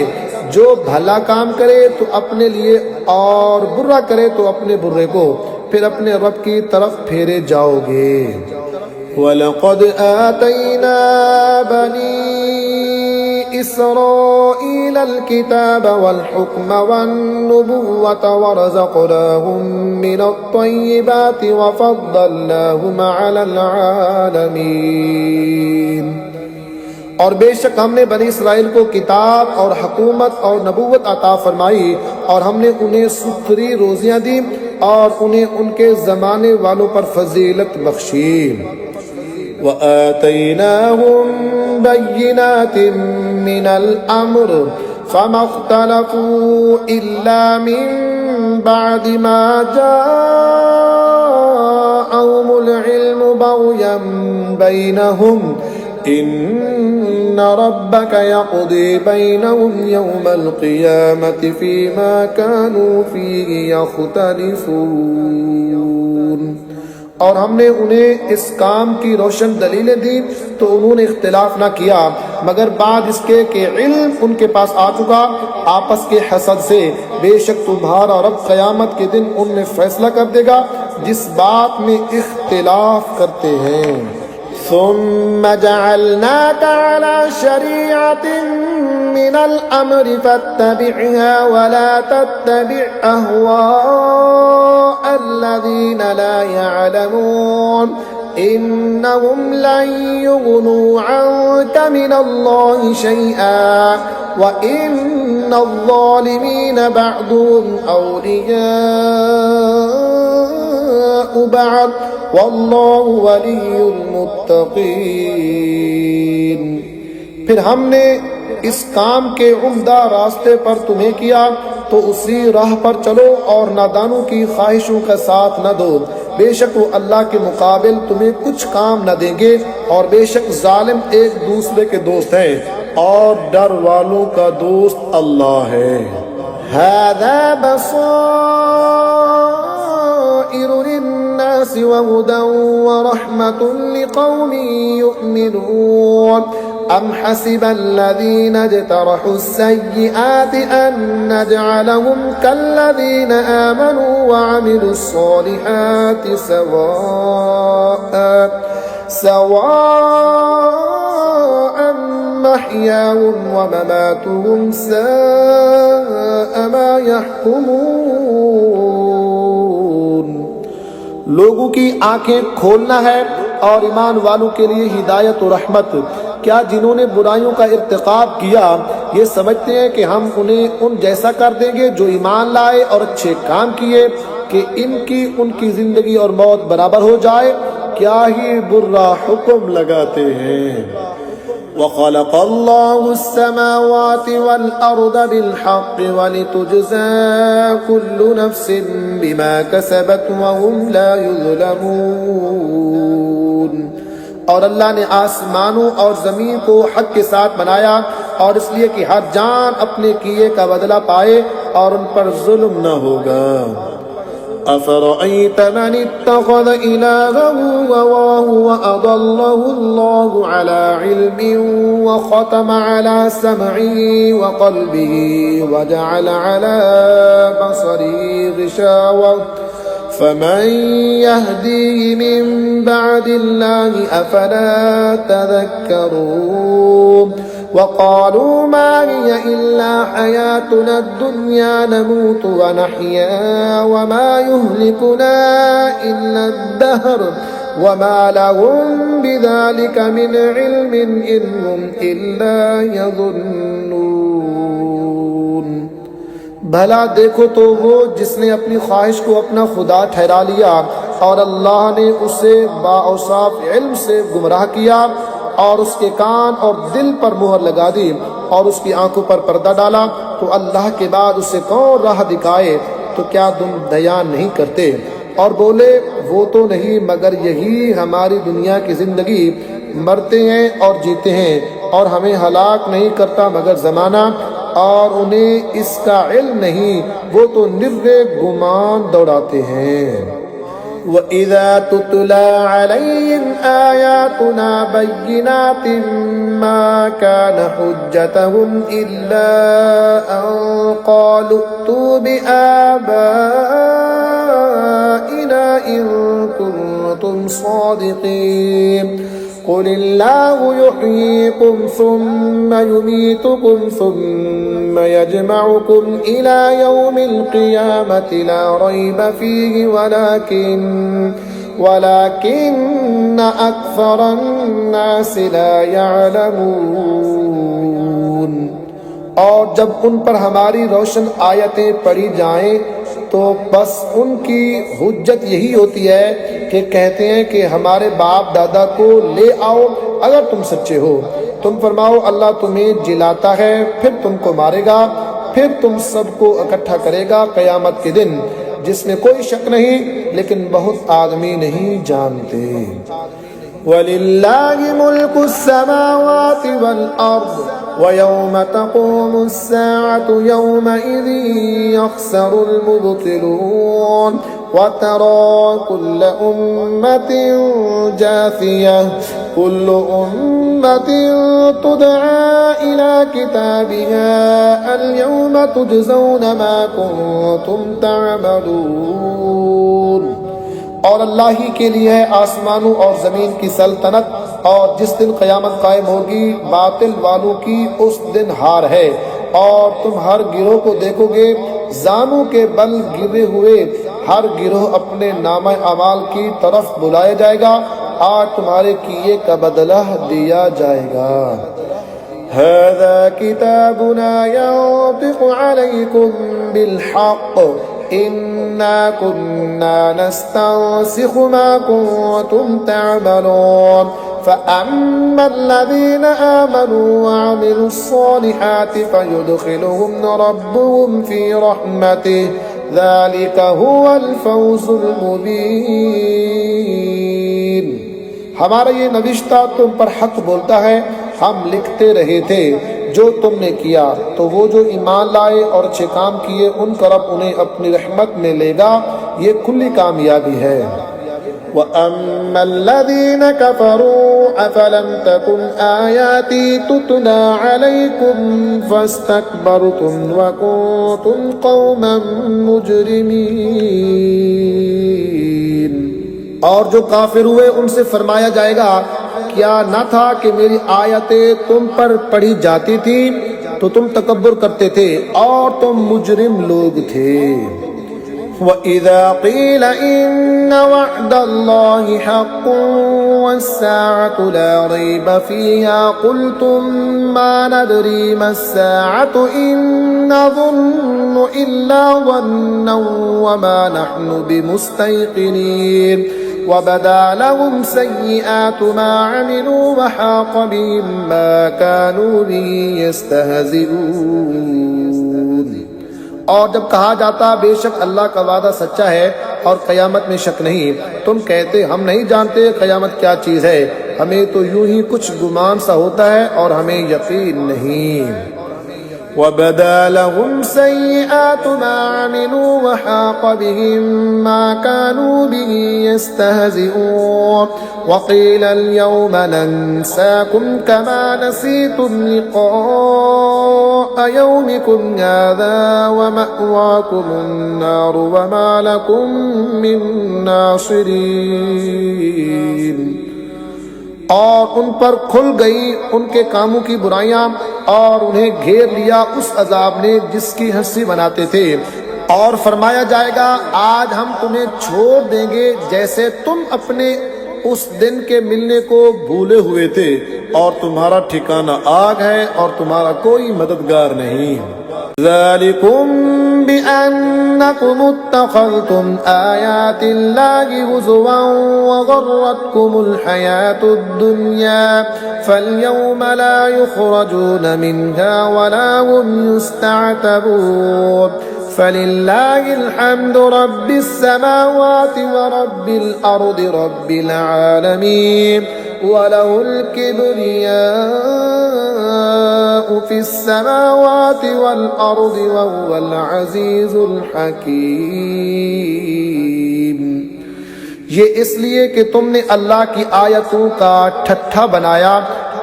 जो भला काम करे तो अपने लिए, और बुरा करे तो अपने बुरे को, फिर अपने रब की तरफ फेरे जाओगे। वलक़द आतैना बनी इस्राईलल किताब वल हुक्म वन नुबुव्वत वरज़क़नाहुम मिनत तय्यिबाति वफ़द्दलनाहुम अलल आलमीन। और बेशक हमने बनी इस्राइल को किताब और हुकूमत और नबूवत अता फरमाई, और हमने उन्हें सुथरी रोजियां दी, और उन्हें उनके ज़माने वालों पर फजीलत बख्शी। वआतैनाहुम बय्यिनातिम मिनल अम्र फमा इख्तलफू इल्ला मिन बअदि मा जाअहुमुल इल्मु बग़यन बैनहुम इन्न रब्बक यक़दी बैनहुम यौमल क़ियामति फ़ीमा कानू फ़ीहि यख़्तलिफ़ून। और हमने उन्हें इस काम की रोशन दलीलें दी तो उन्होंने इख्तिलाफ ना किया मगर बाद इसके कि इल्म उनके पास आ चुका आपस के हसद से। बेशक तुम्हारा रब क़यामत के दिन उनमें फैसला कर देगा जिस बात में इख्तिलाफ करते हैं। सुम्म जअलनाका अला शरीअतिन मिनल अम्रि फत्तबिअहा वला तत्तबिअ अहवाअल्लज़ीना ला यअलमून इन्नहुम लन युग़्नू अन्का मिनल्लाहि शैअन व इन्नज़्ज़ालिमीन बअदुहुम औलियाउ बअद वल्लाहु वलियुल मुत्तक़ीन। फिर हमने इस काम के उम्दा रास्ते पर तुम्हें किया तो उसी राह पर चलो और नादानों की ख्वाहिशों का साथ न दो। बेशक वो अल्लाह के मुकाबिल तुम्हें कुछ काम न देंगे और बेशक जालिम एक दूसरे के दोस्त हैं और डर वालों का दोस्त अल्लाह है। हाज़ा बसाइरु लिन्नासि व हुदन व रहमतुन लिक़ौमिन युमिनून अम हसिबल्लज़ीना इज्तरहु अस्सय्यिआति अन नजअलहुम कल्लज़ीना आमनू व अमिलुस्सॉलिहाति सवाअन महयाहुम व ममातुहुम साअ मा यहकुमून। लोगों की आंखें खोलना है और ईमान वालों के लिए हिदायत और रहमत। क्या जिन्होंने बुराइयों का इर्तिकाब किया ये समझते हैं कि हम उन्हें उन जैसा कर देंगे जो ईमान लाए और अच्छे काम किए कि इनकी उनकी जिंदगी और मौत बराबर हो जाए? क्या ही बुरा हुक्म लगाते हैं। वख़लक़ल्लाहु अस्समावाति वल अर्द बिल हक़्क़ि वलितुज्ज़ा कुल्लु नफ्सिन बिमा कसबत व हुम ला युज़्लमून। और अल्लाह ने आसमानों और ज़मीन को हक के साथ बनाया और इसलिए कि हर जान अपने किए का बदला पाए और उन पर जुल्म न होगा। अफ़रअयत मन इत्तख़ज़ इलाहहु हवाहु व अदल्लहु अल्लाहु अला इल्मिन व ख़तम अला समइही व क़ल्बिही व जअल अला बसरिही ग़िशावह फमन यहदीहि मिन बअदिल्लाहि अफला तज़क्करून। वक़ालू मा हिय इल्ला हयातुना दुन्या नमूतु व नहया व मा युहलिकुना इल्ला अद-दहर व मा लहुम बिज़ालिका मिन इल्मिन इन हुम इल्ला यज़ुन्नून। भला देखो तो वो जिसने अपनी ख्वाहिश को अपना खुदा ठहरा लिया और अल्लाह ने उसे बाऔसाफ इल्म से गुमराह किया और उसके कान और दिल पर मुहर लगा दी और उसकी आंखों पर पर्दा डाला, तो अल्लाह के बाद उसे कौन राह दिखाए? तो क्या तुम दयान नहीं करते? और बोले वो तो नहीं मगर यही हमारी दुनिया की जिंदगी, मरते हैं और जीते हैं और हमें हलाक नहीं करता मगर जमाना, और उन्हें इसका इल्म नहीं, वो तो निर्रे गुमान दौड़ाते हैं। वइज़ा तुतला अलैहिम आयातुना बय्यिनातिन मा कान हुज्जतहुम इल्ला अन क़ालू अतू बिआबाइना इन कुन्तुम सादिक़ीन क़ुलिल्लाहु युहयीकुम सुम्मा युमीतुकुम सुम्मा यजमउकुम इला यौमिल क़ियामति ला रैब फ़ीहि वलाकिन्न अक्सरन नासि ला यअलमून। और जब उन पर हमारी रोशन आयतें पढ़ी जाएं तो बस उनकी हुज्जत यही होती है कि कहते हैं कि हमारे बाप दादा को ले आओ अगर तुम सच्चे हो। तुम फरमाओ अल्लाह तुम्हें जिलाता है, फिर तुमको मारेगा, फिर तुम सबको इकट्ठा करेगा क़यामत के दिन, जिसमें कोई शक नहीं, लेकिन बहुत आदमी नहीं जानते। वलिल्लाहि मुल्कुस समावाति वल अर्द व यौम तक़ूमुस साअतु यौमइज़िन यख़्सरुल मुब्तिलून व तरा कुल्ल उम्मतिन जासियह कुल्लु उम्मतिन तुदआ इला किताबिहा अल यौम तुजज़ौन मा कुंतुम तअमलून। और अल्लाह ही के लिए है आसमानों और ज़मीन की सल्तनत, और जिस दिन क़यामत कायम होगी बातिल वालों की उस दिन हार है। और तुम हर गिरोह को देखोगे, जानों के बल गिरे हुए हर गिरोह अपने नामा अमाल की तरफ बुलाया जाएगा, आज तुम्हारे किए का बदला दिया जाएगा। हाज़ा किताबुना यंतिक़ु अलैकुम बिलहक़ इन्ना कुन्ना नस्तंसिखु मा कुंतुम तअमलून फ़अम्मल्लज़ीन आमनू वअमिलुस्सॉलिहाति फ़युदख़िलुहुम रब्बुहुम फ़ी रहमतिहि ज़ालिका हुवल फ़ौज़ुल मुबीन। हमारा ये नविश्ता तुम पर हक बोलता है, हम लिखते रहे थे जो तुमने किया, तो वो जो ईमान लाए और अच्छे काम किए उनका रब उन्हें अपनी रहमत में लेगा, ये खुली कामयाबी है। वअम्मल्लज़ीन कफ़रू अफ़लम तकुन आयाती तुतला अलैकुम फ़स्तकबरतुम व कुंतुम क़ौमन मुजरिमीन। और जो काफिर हुए उनसे फरमाया जाएगा, क्या न था कि मेरी आयतें तुम पर पढ़ी जाती थी तो तुम तकब्बुर करते थे और तुम मुजरिम लोग थे। वइज़ा क़ील इन्न वअदल्लाहि हक़्क़ुन वस्साअतु ला रैब फ़ीहा क़ुल्तुम मा नदरी मस्साअतु इन नज़ुन्नु इल्ला ज़न्नन वमा नहनु बिमुस्तयक़िनीन वबदा लहुम सय्यिआतु मा अमिलू वहाक़ बिहिम मा कानू बिही यस्तहज़िऊन। और जब कहा जाता बेशक अल्लाह का वादा सच्चा है और क़यामत में शक नहीं, तुम कहते हम नहीं जानते क़यामत क्या चीज़ है, हमें तो यूं ही कुछ गुमान सा होता है और हमें यकीन नहीं। वबदा लहुम सय्यिआतु मा अमिलू वहाक़ बिहिम मा कानू बिही यस्तहज़िऊन वक़ील अल-यौम नंसाकुम कमा नसीतुम लिक़ाअ यौमिकुम हाज़ा वमअवाकुमुन नार वमा लकुम मिन नासिरीन। और उन पर खुल गई उनके कामों की बुराइयां और उन्हें घेर लिया उस अजाब ने जिसकी हंसी बनाते थे। और फरमाया जाएगा, आज हम तुम्हें छोड़ देंगे जैसे तुम अपने उस दिन के मिलने को भूले हुए थे, और तुम्हारा ठिकाना आग है और तुम्हारा कोई मददगार नहीं। ज़ालिकुम बिअन्नकुम इत्तख़ज़्तुम आयातिल्लाहि हुज़ुवन व गर्रतकुमुल हयातुद दुन्या फ़ल्यौम ला युख़रजून मिन्हा व ला हुम युस्तअतबून फ़लिल्लाहिल हम्दु रब्बिस समावाति व रब्बिल अर्दि रब्बिल आलमीन व लहुल किब्रियाउ फ़िस समावाति वल अर्दि व हुवल अज़ीज़ुल हकीम। ये इसलिए कि तुमने अल्लाह की आयतों का ठट्ठा बनाया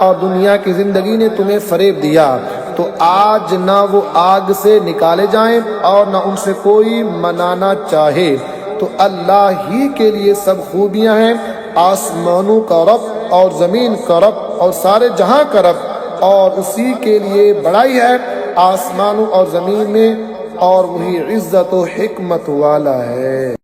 और दुनिया की जिंदगी ने तुम्हें फरेब दिया, तो आज ना वो आग से निकाले जाएं और ना उनसे कोई मनाना चाहे। तो अल्लाह ही के लिए सब खूबियां हैं, आसमानों का रब और ज़मीन का रब और सारे जहां का रब, और उसी के लिए बड़ाई है आसमानों और ज़मीन में, और वही इज़्ज़त व हिकमत वाला है।